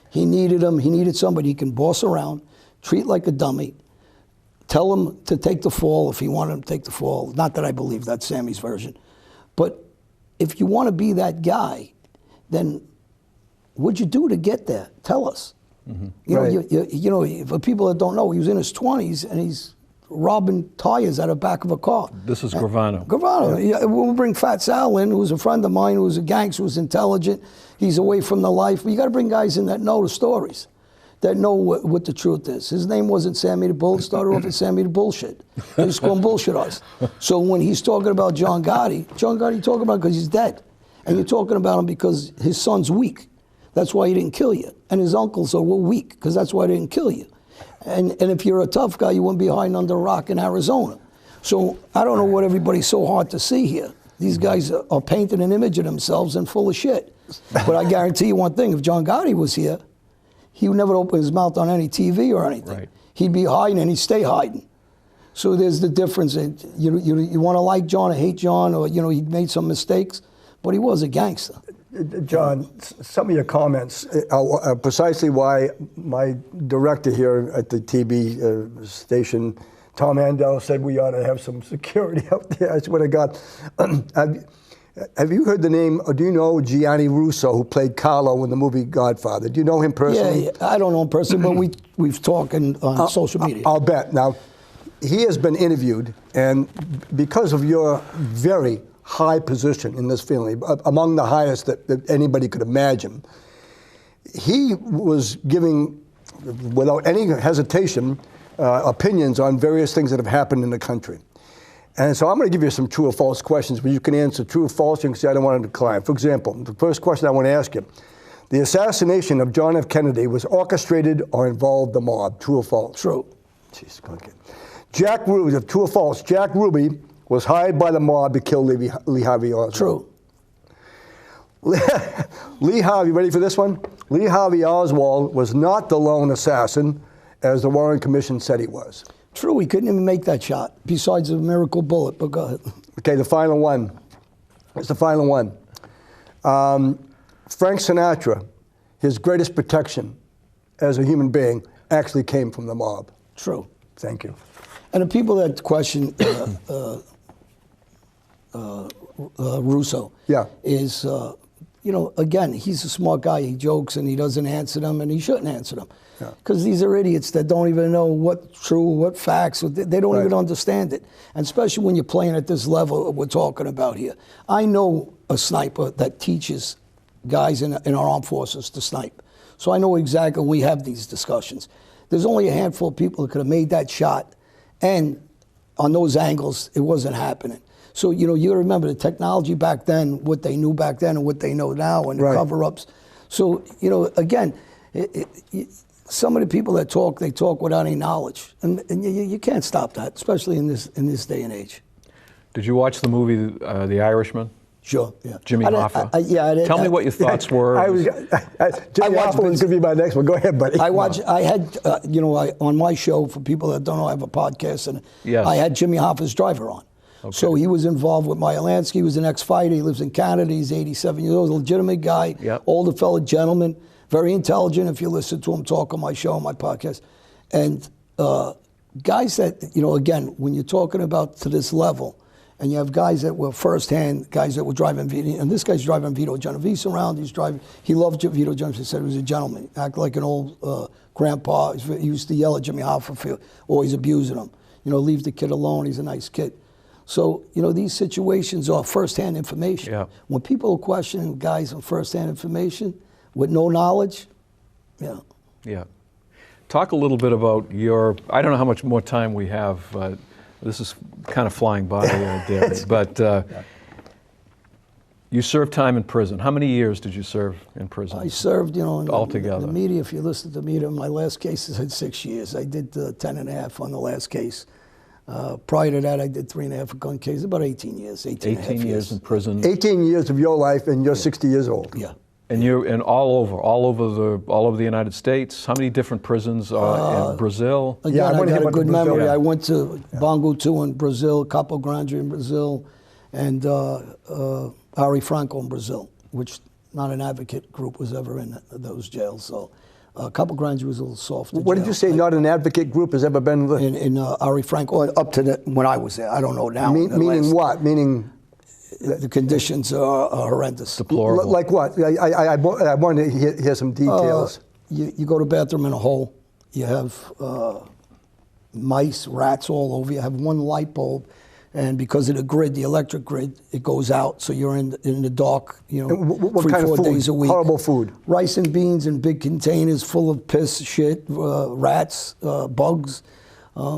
He needed him. He needed somebody he can boss around, treat like a dummy, tell him to take the fall if he wanted him to take the fall. Not that I believe that's Sammy's version. But if you want to be that guy, then what'd you do to get there? Tell us. You know, for people that don't know, he was in his 20s and he's robbing tires out of the back of a car. This is Gravano. Gravano. Yeah. We'll bring Fat Sal in, who's a friend of mine, who's a gangster, who's intelligent. He's away from the life. But you got to bring guys in that know the stories, that know what the truth is. His name wasn't Sammy the Bull. It started off as Sammy the Bullshit. They just call him bullshit us. So when he's talking about John Gotti talking about because he's dead. And you're talking about him because his son's weak. That's why he didn't kill you. And his uncles are weak because that's why they didn't kill you. And if you're a tough guy, you wouldn't be hiding under a rock in Arizona. So I don't know what everybody's so hard to see here. These guys are painting an image of themselves and full of shit. But I guarantee you one thing, if John Gotti was here, he would never open his mouth on any TV or anything. Right. He'd be hiding and he'd stay hiding. So there's the difference. You want to like John or hate John, or you know he made some mistakes, but he was a gangster. John, some of your comments are precisely why my director here at the TV station, Tom Andel, said we ought to have some security out there. I swear to God. Have you heard the name, or do you know Gianni Russo, who played Carlo in the movie Godfather? Do you know him personally? Yeah, I don't know him personally, but we've talked on social media. I'll bet. Now, he has been interviewed, and because of your very high position in this family, among the highest that anybody could imagine, he was giving, without any hesitation, opinions on various things that have happened in the country. And so I'm going to give you some true or false questions, but you can answer true or false. You can say, I don't want to decline. For example, the first question I want to ask you, the assassination of John F. Kennedy was orchestrated or involved the mob, true or false? True. Jeez, okay. Jack Ruby, true or false, Jack Ruby was hired by the mob to kill Lee Harvey Oswald. True. Lee Harvey, ready for this one? Lee Harvey Oswald was not the lone assassin, as the Warren Commission said he was. True, he couldn't even make that shot, besides a miracle bullet, but go ahead. Okay, the final one. It's the final one. Frank Sinatra, his greatest protection as a human being actually came from the mob. True. Thank you. And the people that question Russo Yeah. is, you know, again, he's a smart guy. He jokes and he doesn't answer them, and he shouldn't answer them. Because these are idiots that don't even know what's true, what facts, they don't even understand it. And especially when you're playing at this level we're talking about here. I know a sniper that teaches guys in our armed forces to snipe. So I know exactly when we have these discussions. There's only a handful of people that could have made that shot, and on those angles, it wasn't happening. So, you know, you gotta remember the technology back then, what they knew back then and what they know now, and the cover-ups. So, you know, again, some of the people that talk, they talk without any knowledge. And you can't stop that, especially in this day and age. Did you watch the movie The Irishman? Sure, yeah. Jimmy Hoffa. Tell me what your thoughts were. Jimmy Hoffa was going to be my next one. Go ahead, buddy. I had, you know, on my show, for people that don't know, I have a podcast, and I had Jimmy Hoffa's driver on. Okay. So he was involved with Meyer Lansky. He was an ex-fighter. He lives in Canada. He's 87 years old, a legitimate guy, older fellow gentleman, very intelligent if you listen to him talk on my show, on my podcast. And guys that, you know, again, when you're talking about to this level, and you have guys that were firsthand, guys that were driving Vito, and this guy's driving Vito Genovese around. He loved Vito Genovese. He said he was a gentleman, act like an old grandpa. He used to yell at Jimmy Hoffa for always abusing him. You know, leave the kid alone. He's a nice kid. So, you know, these situations are firsthand information. Yeah. When people are questioning guys on firsthand information with no knowledge, Yeah. Talk a little bit about your, I don't know how much more time we have. This is kind of flying by, Derry, but you served time in prison. How many years did you serve in prison? I served, you know, altogether. In the media, if you listen to the media, my last case had 6 years. I did 10 and a half on the last case. Prior to that, I did 3.5 gun cases, about 18 years, 18 years in prison. 18 years of your life, and you're 60 years old. Yeah. And you're all over the United States. How many different prisons are in Brazil? Again, I got a good memory. Yeah. I went to Bangu 2 in Brazil, Capo Grande in Brazil, and Ari Franco in Brazil, which not an advocate group was ever in those jails. So Capo Grande was a little soft. What did you say? Not an advocate group has ever been in Ari Franco up to when I was there. I don't know now. Meaning what? Meaning. The conditions are horrendous. Deplorable. Like what? I wanted to hear some details. You go to the bathroom in a hole. You have mice, rats all over. You have one light bulb, and because of the grid, the electric grid, it goes out. So you're in the dark. You know, what 3 kind 4 of food? days a week. Horrible food. Rice and beans in big containers full of piss, shit, rats, bugs.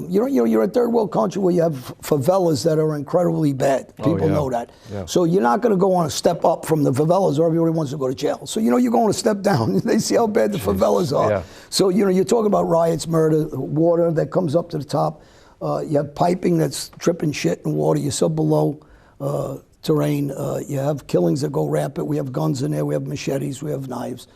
You're a third world country where you have favelas that are incredibly bad. People know that. Yeah. So you're not going to go on a step up from the favelas, or everybody wants to go to jail. So, you know, you're going to step down. They see how bad the favelas are. Yeah. So, you know, you're talking about riots, murder, water that comes up to the top. You have piping that's dripping shit in water. You're so below terrain. You have killings that go rampant. We have guns in there. We have machetes. We have knives.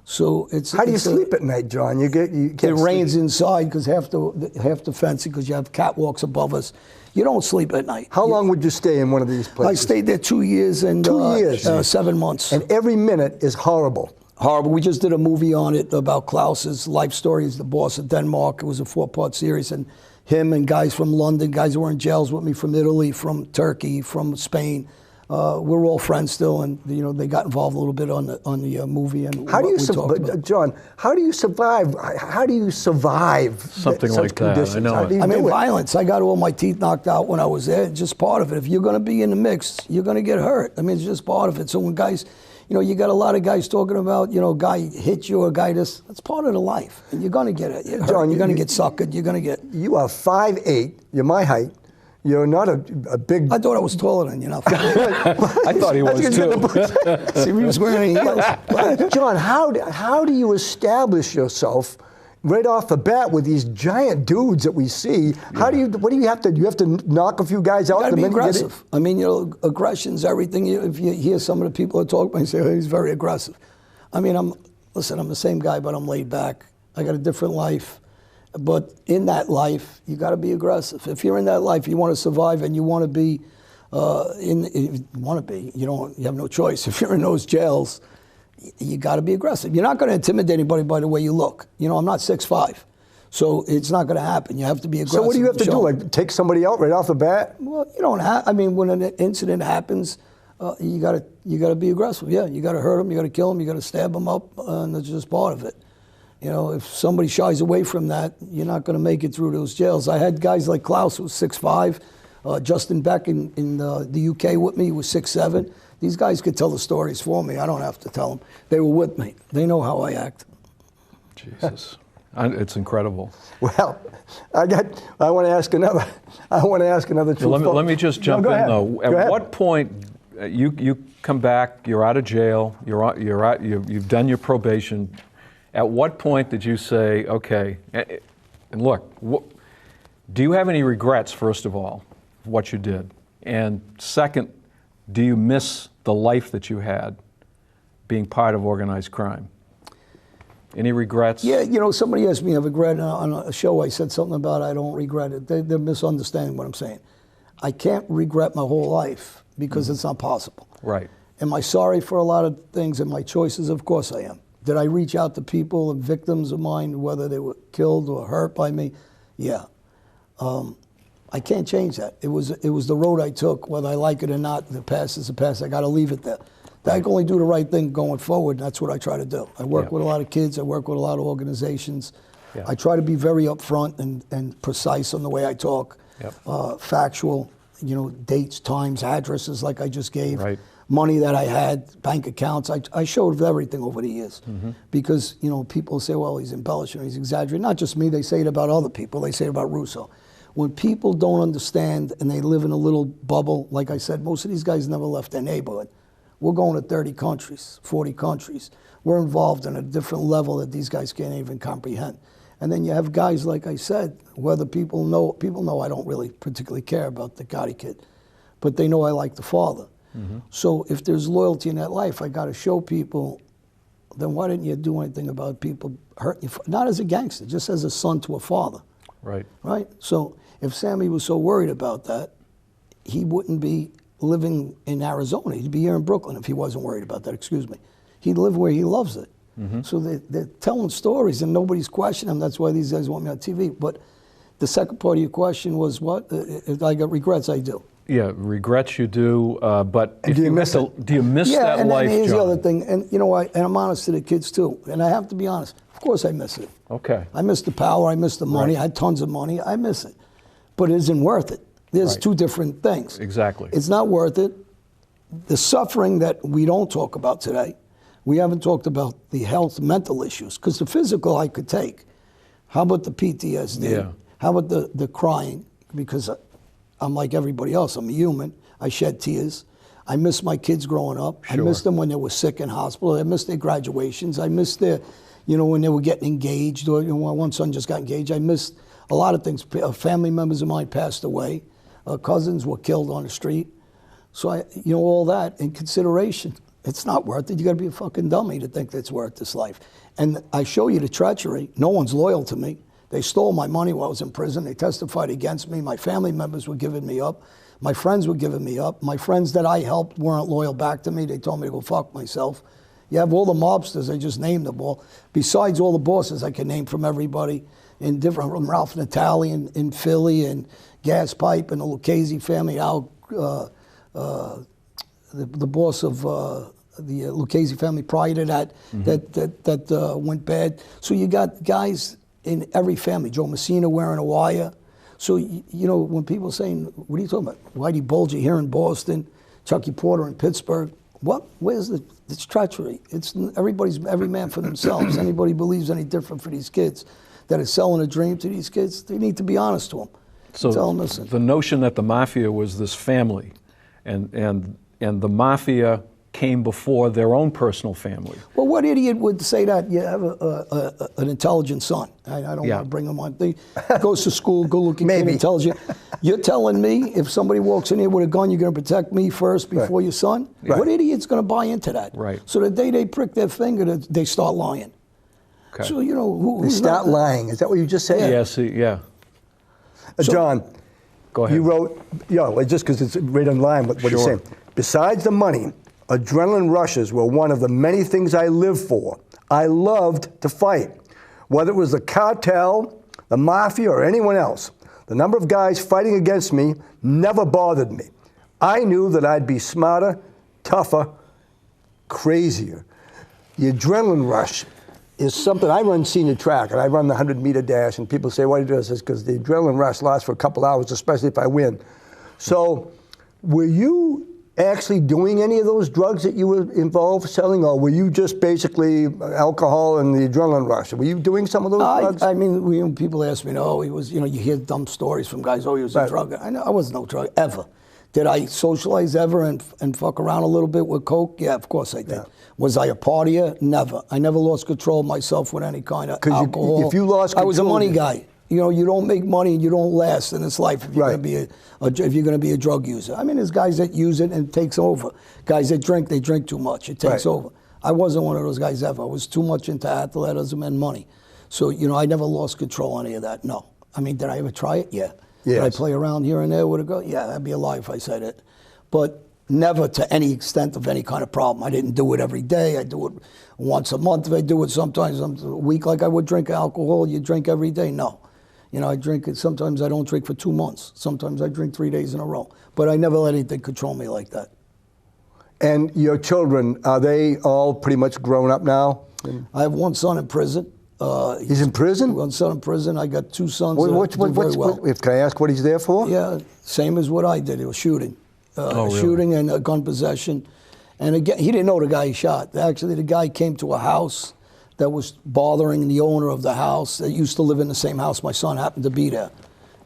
So it's. How do you sleep at night, John? It rains inside because half the fencing, because you have catwalks above us. You don't sleep at night. How long would you stay in one of these places? I stayed there 2 years and 2 years, 7 months. And every minute is horrible. Horrible. We just did a movie on it about Klaus's life story. He's the boss of Denmark. It was a 4-part series, and him and guys from London, guys who were in jails with me from Italy, from Turkey, from Spain. We're all friends still, and you know they got involved a little bit on the movie. And how do you survive, John? How do you survive? How do you survive something like that? I know. I mean, violence. I got all my teeth knocked out when I was there. It's just part of it. If you're going to be in the mix, you're going to get hurt. I mean, it's just part of it. So when guys, you know, you got a lot of guys talking about, you know, guy hit you or guy this. That's part of the life, and you're going to get it. John, you're going to get suckered. You're going to get. You are 5'8". You're my height. You're not a big... I thought I was taller than you, know. I thought he was too. See, he was wearing heels. John, how do you establish yourself right off the bat with these giant dudes that we see. How do you? What do you have to? Do you have to knock a few guys out? You got to be the minute you get it? aggressive. I mean, you know, aggression's everything. If you hear some of the people that talk, you say, oh, he's very aggressive. I mean, listen, I'm the same guy, but I'm laid back. I got a different life. But in that life, you got to be aggressive. If you're in that life, you want to survive and you want to be, you have no choice. If you're in those jails, you got to be aggressive. You're not going to intimidate anybody by the way you look. You know, I'm not 6'5", so it's not going to happen. You have to be aggressive. So what do you have to do? Like take somebody out right off the bat? Well, you don't have. I mean, when an incident happens, you got to be aggressive. Yeah, you got to hurt them. You got to kill them. You got to stab them up, and that's just part of it. You know, if somebody shies away from that, you're not going to make it through those jails. I had guys like Klaus, who was 6'5", Justin Beck in the UK with me, who was 6'7". These guys could tell the stories for me. I don't have to tell them. They were with me. They know how I act. Jesus, it's incredible. Well, I want to ask another. Well, let me just jump in though. At what point you come back? You're out of jail. You've done your probation. At what point did you say, okay, and look, do you have any regrets, first of all, for what you did? And second, do you miss the life that you had being part of organized crime? Any regrets? Yeah, you know, somebody asked me, I regret on a show, I said something about I don't regret it. They're misunderstanding what I'm saying. I can't regret my whole life because it's not possible. Right. Am I sorry for a lot of things and my choices? Of course I am. Did I reach out to people and victims of mine, whether they were killed or hurt by me? Yeah. I can't change that. It was the road I took, whether I like it or not. The past is the past. I got to leave it there. I can only do the right thing going forward, and that's what I try to do. I work with a lot of kids. I work with a lot of organizations. Yeah. I try to be very upfront and precise on the way I talk. Yep. Factual, you know, dates, times, addresses like I just gave. Right. Money that I had, bank accounts. I showed everything over the years. Because, you know, people say, well, he's embellishing, he's exaggerating. Not just me, they say it about other people. They say it about Russo. When people don't understand and they live in a little bubble, like I said, most of these guys never left their neighborhood. We're going to 30 countries, 40 countries. We're involved in a different level that these guys can't even comprehend. And then you have guys, like I said, whether people know I don't really particularly care about the Gotti kid, but they know I like the father. So if there's loyalty in that life, I got to show people, then why didn't you do anything about people hurting you? Not as a gangster, just as a son to a father. Right. Right? So if Sammy was so worried about that, he wouldn't be living in Arizona. He'd be here in Brooklyn if he wasn't worried about that, excuse me. He'd live where he loves it. So they're telling stories and nobody's questioning them. That's why these guys want me on TV. But the second part of your question was what? If I got regrets, I do. Yeah, regrets you do, but if do you miss that life, Yeah, and then here's John? the other thing, and you know, and I'm honest to the kids too, and I have to be honest. Of course I miss it. Okay. I miss the power, I miss the money, Right. I had tons of money, I miss it. But it isn't worth it. There's Right. two different things. Exactly. It's not worth it. The suffering that we don't talk about today, we haven't talked about the health, mental issues, because the physical I could take. How about the PTSD? Yeah. How about the crying? Because I'm like everybody else, I'm a human. I shed tears. I miss my kids growing up. Sure. I miss them when they were sick in hospital. I miss their graduations. I miss their, you know, when they were getting engaged, or, you know, one son just got engaged. I missed a lot of things. Family members of mine passed away. Cousins were killed on the street. So you know, all that in consideration, it's not worth it. You got to be a fucking dummy to think that's worth this life. And I show you the treachery. No one's loyal to me. They stole my money while I was in prison. They testified against me. My family members were giving me up. My friends were giving me up. My friends that I helped weren't loyal back to me. They told me to go fuck myself. You have all the mobsters, I just named them all. Besides all the bosses I can name from everybody in different, from Ralph Natale in Philly, and Gas Pipe, and the Lucchese family, Al, the boss of the Lucchese family prior to that, that went bad. So you got guys in every family. Joe Messina wearing a wire. So, you know, when people are saying, what are you talking about? Whitey Bulger here in Boston, Chucky Porter in Pittsburgh. What? Where's it's treachery. It's every man for themselves. Anybody believes any different for these kids that is selling a dream to these kids, they need to be honest to them. So tell them, listen. The notion that the mafia was this family, and the mafia came before their own personal family. Well, what idiot would say that? You have an intelligent son. I don't Yeah. want to bring him on. He goes to school, good-looking kid, Maybe. intelligent. You're telling me if somebody walks in here with a gun, you're going to protect me first before your son? Right. What idiot's going to buy into that? Right. So the day they prick their finger, they start lying. Okay. So, you know, They who's start not- lying. Is that what you just said? Yeah, see, yeah. John, Go ahead. you wrote, well, just because it's right in line with what you're Sure. saying. Besides the money, adrenaline rushes were one of the many things I lived for. I loved to fight, whether it was the cartel, the mafia, or anyone else. The number of guys fighting against me never bothered me. I knew that I'd be smarter, tougher, crazier. The adrenaline rush is something. I run senior track, and I run the 100-meter dash, and people say, why do you do this? It's because the adrenaline rush lasts for a couple hours, especially if I win. So were you actually doing any of those drugs that you were involved selling, or were you just basically alcohol and the adrenaline rush? Were you doing some of those drugs? I mean, when people ask me, oh, he was, you know, you hear dumb stories from guys, oh, he was a Right. drug. I know I was no drug, ever. Did I socialize ever and fuck around a little bit with coke? Yeah, of course I did. Yeah. Was I a partier? Never. I never lost control of myself with any kind of 'Cause alcohol. if you lost I was a control, money you- guy. You know, you don't make money and you don't last in this life if you're Right. going to be if you're going to be a drug user. I mean, there's guys that use it and it takes over. Guys that drink, they drink too much. It takes Right. over. I wasn't one of those guys ever. I was too much into athleticism and money. So, you know, I never lost control of any of that. No. I mean, did I ever try it? Yeah. Did I Yes. play around here and there with a girl? Yeah, that'd be a lie if I said it. But never to any extent of any kind of problem. I didn't do it every day. I do it once a month. If I do it sometimes a week, like I would drink alcohol. You drink every day? No. You know, I drink it. Sometimes I don't drink for 2 months. Sometimes I drink 3 days in a row. But I never let anything control me like that. And your children, are they all pretty much grown up now? I have one son in prison. He's in prison? One son in prison. I got 2 sons What, that do very well. can I ask what he's there for? Yeah, same as what I did. It was shooting. Really? Shooting and gun possession. And again, he didn't know the guy he shot. Actually, the guy came to a house that was bothering the owner of the house that used to live in the same house. My son happened to be there.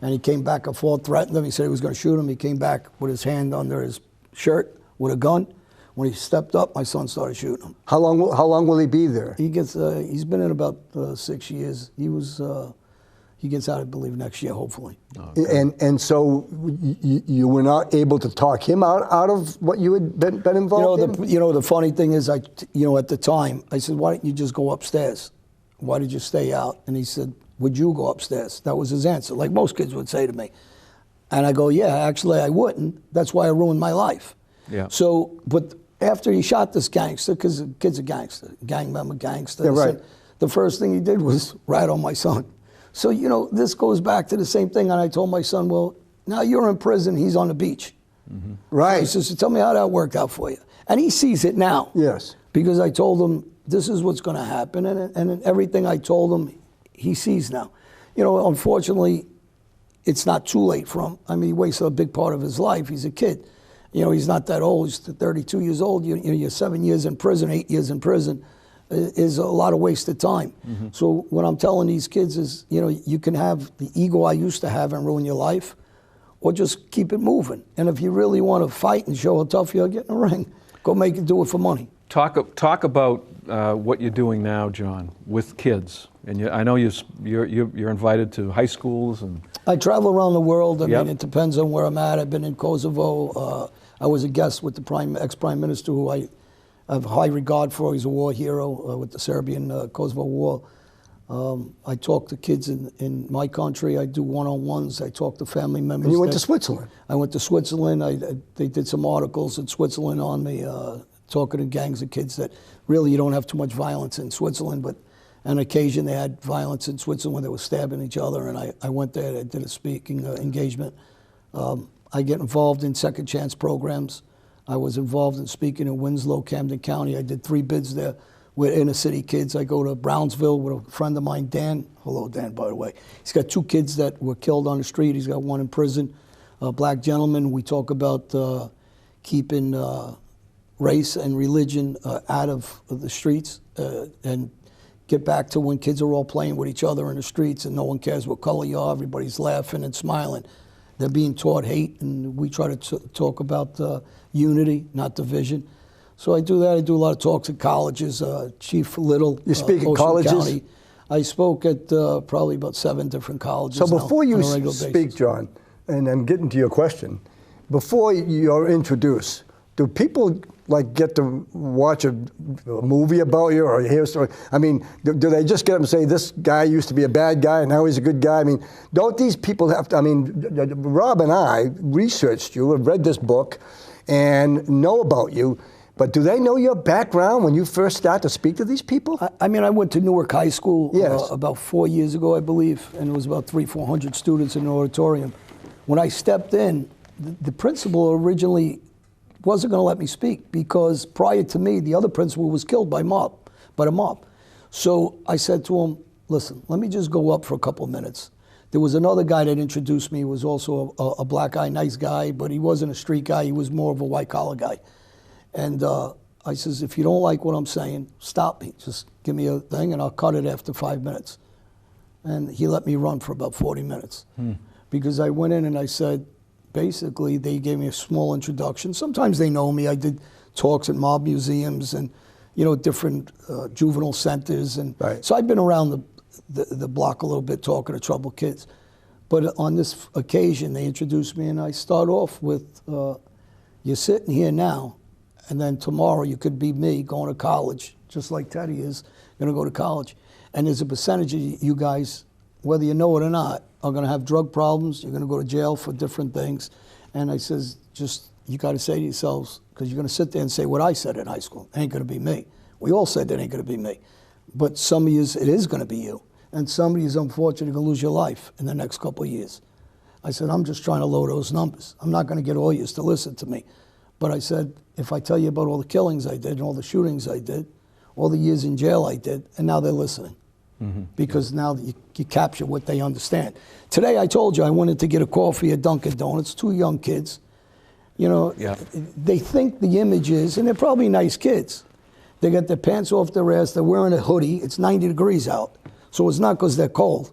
And he came back and forth, threatened him. He said he was going to shoot him. He came back with his hand under his shirt with a gun. When he stepped up, my son started shooting him. How long will he be there? He gets. He's been in about 6 years. He gets out, I believe, next year, hopefully. And so you were not able to talk him out of what you had been involved in? You know, the funny thing is, at the time, I said, why don't you just go upstairs? Why did you stay out? And he said, would you go upstairs? That was his answer, like most kids would say to me. And I go, yeah, actually I wouldn't. That's why I ruined my life. Yeah. So, but after he shot this gangster, because the kid's a gangster, gang member, gangster. Yeah, right. The first thing he did was rat on my son. So, you know, this goes back to the same thing. And I told my son, well, now you're in prison, he's on the beach. Mm-hmm. Right. He says, so tell me how that worked out for you. And he sees it now. Yes. Because I told him, this is what's going to happen. And everything I told him, he sees now. You know, unfortunately, it's not too late for him. I mean, he wasted a big part of his life. He's a kid. You know, he's not that old. He's 32 years old. You're 7 years in prison, 8 years in prison is a lot of wasted time. Mm-hmm. So what I'm telling these kids is, you know, you can have the ego I used to have and ruin your life, or just keep it moving. And if you really want to fight and show how tough you are, get in the ring. Go make it, do it for money. Talk about what you're doing now, John, with kids. And I know you're invited to high schools and. I travel around the world. I Yep. mean, it depends on where I'm at. I've been in Kosovo. I was a guest with the ex-prime minister, who I have high regard for. He's a war hero with the Serbian-Kosovo War. I talk to kids in my country. I do one-on-ones. I talk to family members. And you went to Switzerland? I went to Switzerland. They did some articles in Switzerland on me, talking to gangs of kids that really you don't have too much violence in Switzerland, but on occasion they had violence in Switzerland when they were stabbing each other, and I went there. I did a speaking engagement. I get involved in second chance programs. I was involved in speaking in Winslow, Camden County. I did 3 bids there with inner city kids. I go to Brownsville with a friend of mine, Dan. Hello, Dan, by the way. He's got 2 kids that were killed on the street. He's got 1 in prison. A black gentleman. We talk about keeping race and religion out of the streets and get back to when kids are all playing with each other in the streets and no one cares what color you are. Everybody's laughing and smiling. They're being taught hate, and we try to talk about unity, not division. So I do that. I do a lot of talks at colleges. Chief Little. You speak at Ocean colleges? County. I spoke at probably about 7 different colleges. So before you on a regular speak, basis. John, and I'm getting to your question, before you're introduced, do people like get to watch a movie about you or hear a story? I mean, do they just get up and say, this guy used to be a bad guy and now he's a good guy? I mean, don't these people have to, I mean, Rob and I researched you, have read this book and know about you, but do they know your background when you first start to speak to these people? I mean, I went to Newark High School Yes. about 4 years ago, I believe, and it was about 300-400 students in an auditorium. When I stepped in, the principal originally wasn't going to let me speak because prior to me, the other principal was killed by the mob. So I said to him, listen, let me just go up for a couple of minutes. There was another guy that introduced me, who was also a black guy, nice guy, but he wasn't a street guy, he was more of a white collar guy. And I says, if you don't like what I'm saying, stop me. Just give me a thing and I'll cut it after 5 minutes. And he let me run for about 40 minutes. Because I went in and I said, basically, they gave me a small introduction. Sometimes they know me. I did talks at mob museums and, you know, different juvenile centers. And right. So I've been around the block a little bit talking to troubled kids. But on this occasion, they introduced me and I start off with, you're sitting here now, and then tomorrow you could be me going to college, just like Teddy is going to go to college. And there's a percentage of you guys, whether you know it or not, are going to have drug problems. You're going to go to jail for different things. And I says, just, you got to say to yourselves, because you're going to sit there and say what I said in high school. It ain't going to be me. We all said that ain't going to be me. But some of you, it is going to be you. And some of you, unfortunately, going to lose your life in the next couple of years. I said, I'm just trying to lower those numbers. I'm not going to get all you to listen to me. But I said, if I tell you about all the killings I did and all the shootings I did, all the years in jail I did, and now they're listening. Because now you capture what they understand. Today I told you I wanted to get a coffee at Dunkin' Donuts, 2 young kids. You know, they think the image is, and they're probably nice kids. They got their pants off their ass, they're wearing a hoodie, it's 90 degrees out. So it's not because they're cold.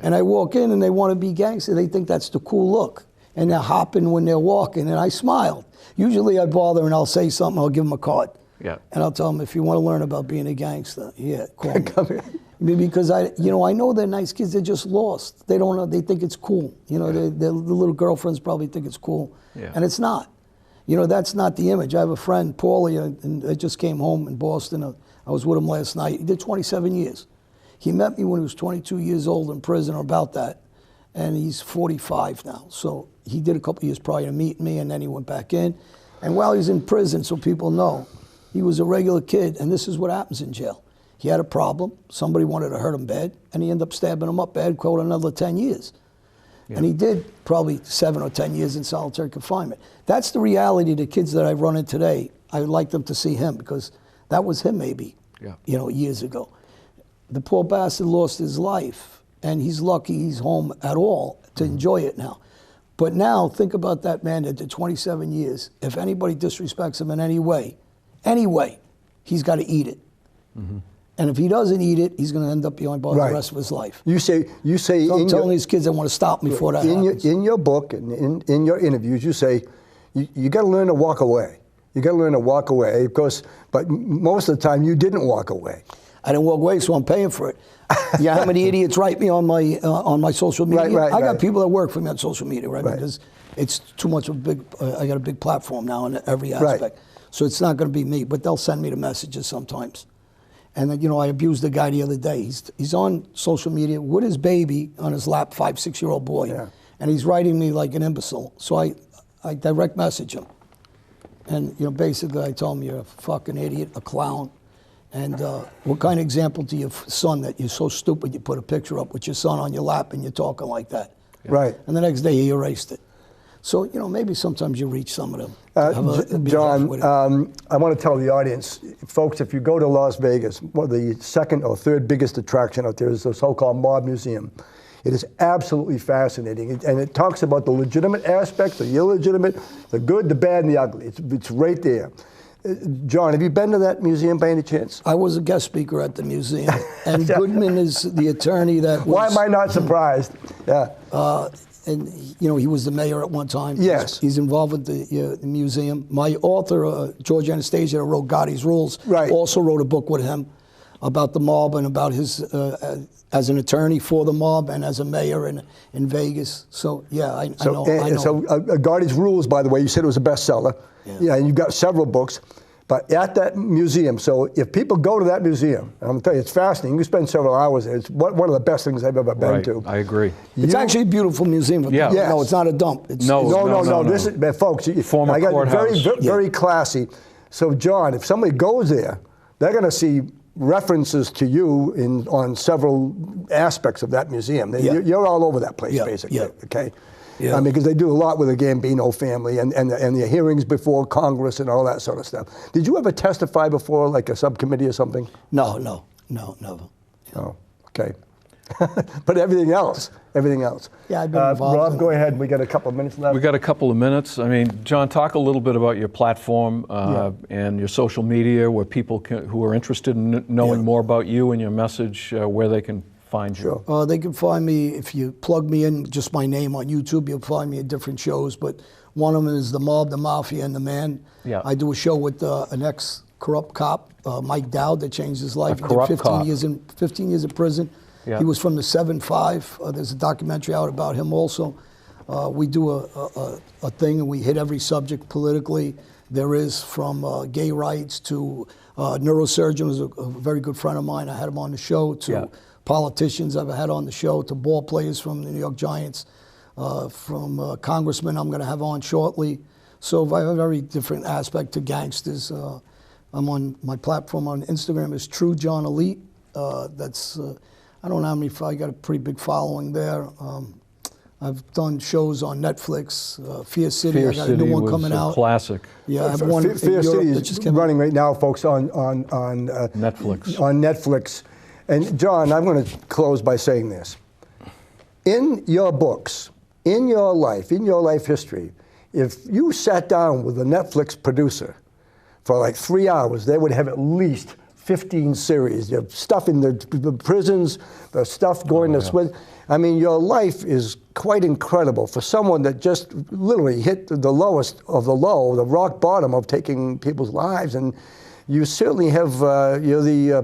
And I walk in and they want to be gangster, they think that's the cool look. And they're hopping when they're walking, and I smiled. Usually I bother and I'll say something, I'll give them a card. And I'll tell them, if you want to learn about being a gangster, call me. Come here. Because I know they're nice kids. They're just lost. They don't know. They think it's cool. You know, their little girlfriends probably think it's cool, and it's not. You know, that's not the image. I have a friend, Paulie, and I just came home in Boston. I was with him last night. He did 27 years. He met me when he was 22 years old in prison, or about that, and he's 45 now. So he did a couple years prior to meeting me, and then he went back in. And while he's in prison, so people know, he was a regular kid, and this is what happens in jail. He had a problem. Somebody wanted to hurt him bad, and he ended up stabbing him up bad, quote, another 10 years. And he did probably 7 or 10 years in solitary confinement. That's the reality of the kids that I run in today. I would like them to see him, because that was him maybe, you know, years ago. The poor bastard lost his life, and he's lucky he's home at all to enjoy it now. But now, think about that man that did 27 years. If anybody disrespects him in any way, he's got to eat it. And if he doesn't eat it, he's going to end up behind bars the rest of his life. You say. So I'm telling these kids I want to stop me before that happens. In your book and in your interviews, you say you got to learn to walk away. You got to learn to walk away, because. But most of the time, you didn't walk away. I didn't walk away, so I'm paying for it. Yeah, how many idiots write me on my social media? I got people that work for me on social media, because it's too much of a big. I got a big platform now in every aspect, so it's not going to be me. But they'll send me the messages sometimes. And then, you know, I abused a guy the other day. He's on social media with his baby on his lap, 5, 6-year-old boy, and he's writing me like an imbecile. So I direct message him, and you know, basically I tell him, you're a fucking idiot, a clown, and what kind of example to your son that you're so stupid you put a picture up with your son on your lap and you're talking like that? And the next day he erased it. So, you know, maybe sometimes you reach some of them. John, I want to tell the audience, folks, if you go to Las Vegas, one of the second or third biggest attraction out there is the so-called Mob Museum. It is absolutely fascinating, and it talks about the legitimate aspects, the illegitimate, the good, the bad, and the ugly. It's right there. John, have you been to that museum by any chance? I was a guest speaker at the museum, and Goodman is the attorney that was... Why am I not surprised? and you know, he was the mayor at one time. Yes. He's involved with the museum. My author, George Anastasia, who wrote Gotti's Rules, also wrote a book with him about the mob and about his as an attorney for the mob and as a mayor in Vegas. So yeah, I know. So Gaudi's Rules, by the way, you said it was a bestseller. Yeah, and you've got several books. But at that museum, so if people go to that museum, and I'm going to tell you, it's fascinating. You spend several hours there. It's one of the best things I've ever been to. I agree. It's actually a beautiful museum. Yes. No, it's not a dump. No. This is, folks, former courthouse. Very classy. So, John, if somebody goes there, they're going to see references to you on several aspects of that museum. You're all over that place, basically. Okay. Yeah. Because they do a lot with the Gambino family and the hearings before Congress and all that sort of stuff. Did you ever testify before, like a subcommittee or something? No, never. Oh, okay. But everything else. Yeah, I've been involved. Rob, go ahead. We got a couple of minutes left. We got a couple of minutes. I mean, John, talk a little bit about your platform and your social media, where people who are interested in knowing more about you and your message, where they can find you. Sure. They can find me, if you plug me in, just my name on YouTube, you'll find me at different shows. But one of them is The Mob, The Mafia, and The Man. Yeah. I do a show with an ex-corrupt cop, Mike Dowd, that changed his life. He did 15 years in prison. Yeah. He was from the 7-5. There's a documentary out about him also. We do a thing, and we hit every subject politically. There is from gay rights to neurosurgeon, who's a very good friend of mine. I had him on the show, to politicians I've had on the show, to ball players from the New York Giants, from congressmen I'm going to have on shortly. So I have a very different aspect to gangsters. I'm on my platform on Instagram is True John Alite. That's I don't know how many. I got a pretty big following there. I've done shows on Netflix. Fear City. I got a new one coming out. Classic. Yeah, I have one. Fear City is running right now, folks, on Netflix. On Netflix. And John, I'm going to close by saying this. In your books, in your life history, if you sat down with a Netflix producer for like 3 hours, they would have at least 15 series. You have stuff in the prisons, the stuff going to Swiss. I mean, your life is quite incredible for someone that just literally hit the lowest of the low, the rock bottom of taking people's lives. And you certainly have, you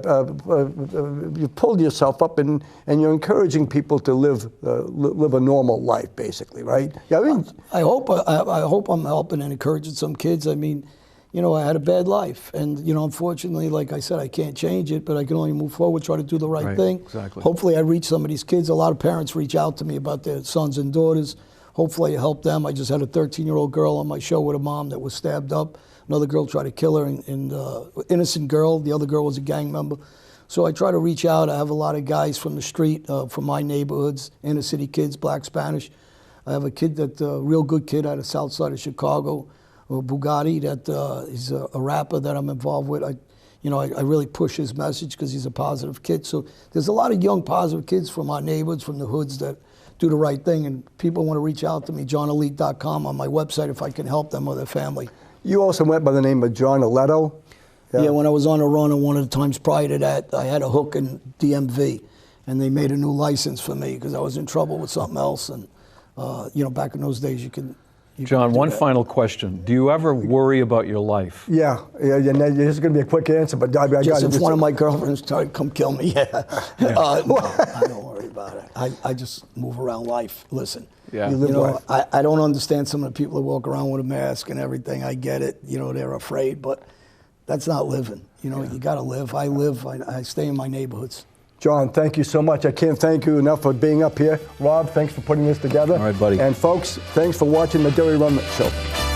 pulled yourself up and you're encouraging people to live a normal life, basically, right? Yeah, I mean, I hope I'm helping and encouraging some kids. I mean, you know, I had a bad life, and you know, unfortunately, like I said, I can't change it, but I can only move forward, try to do the right thing. Exactly. Hopefully, I reach some of these kids. A lot of parents reach out to me about their sons and daughters. Hopefully, I help them. I just had a 13-year-old girl on my show with a mom that was stabbed up. Another girl tried to kill her, and innocent girl. The other girl was a gang member. So I try to reach out. I have a lot of guys from the street, from my neighborhoods, inner city kids, black, Spanish. I have a kid that, real good kid out of south side of Chicago, Gaudi, that he's a rapper that I'm involved with. I really push his message because he's a positive kid. So there's a lot of young positive kids from our neighborhoods, from the hoods, that do the right thing, and people want to reach out to me, johnalite.com, on my website, if I can help them or their family. You also went by the name of John Aletto. Yeah, when I was on a run, and one of the times prior to that, I had a hook in DMV, and they made a new license for me because I was in trouble with something else. And you know, back in those days, you could. John, one final question. Do you ever worry about your life? Yeah, this is going to be a quick answer, but I got just if one of my girlfriends tried to come kill me, no, I don't worry about it. I just move around life. Listen, you know, I don't understand some of the people that walk around with a mask and everything. I get it. You know, they're afraid, but that's not living. You know, you got to live. I stay in my neighborhoods. John, thank you so much. I can't thank you enough for being up here. Rob, thanks for putting this together. All right, buddy. And folks, thanks for watching the Derry Rundlett Show.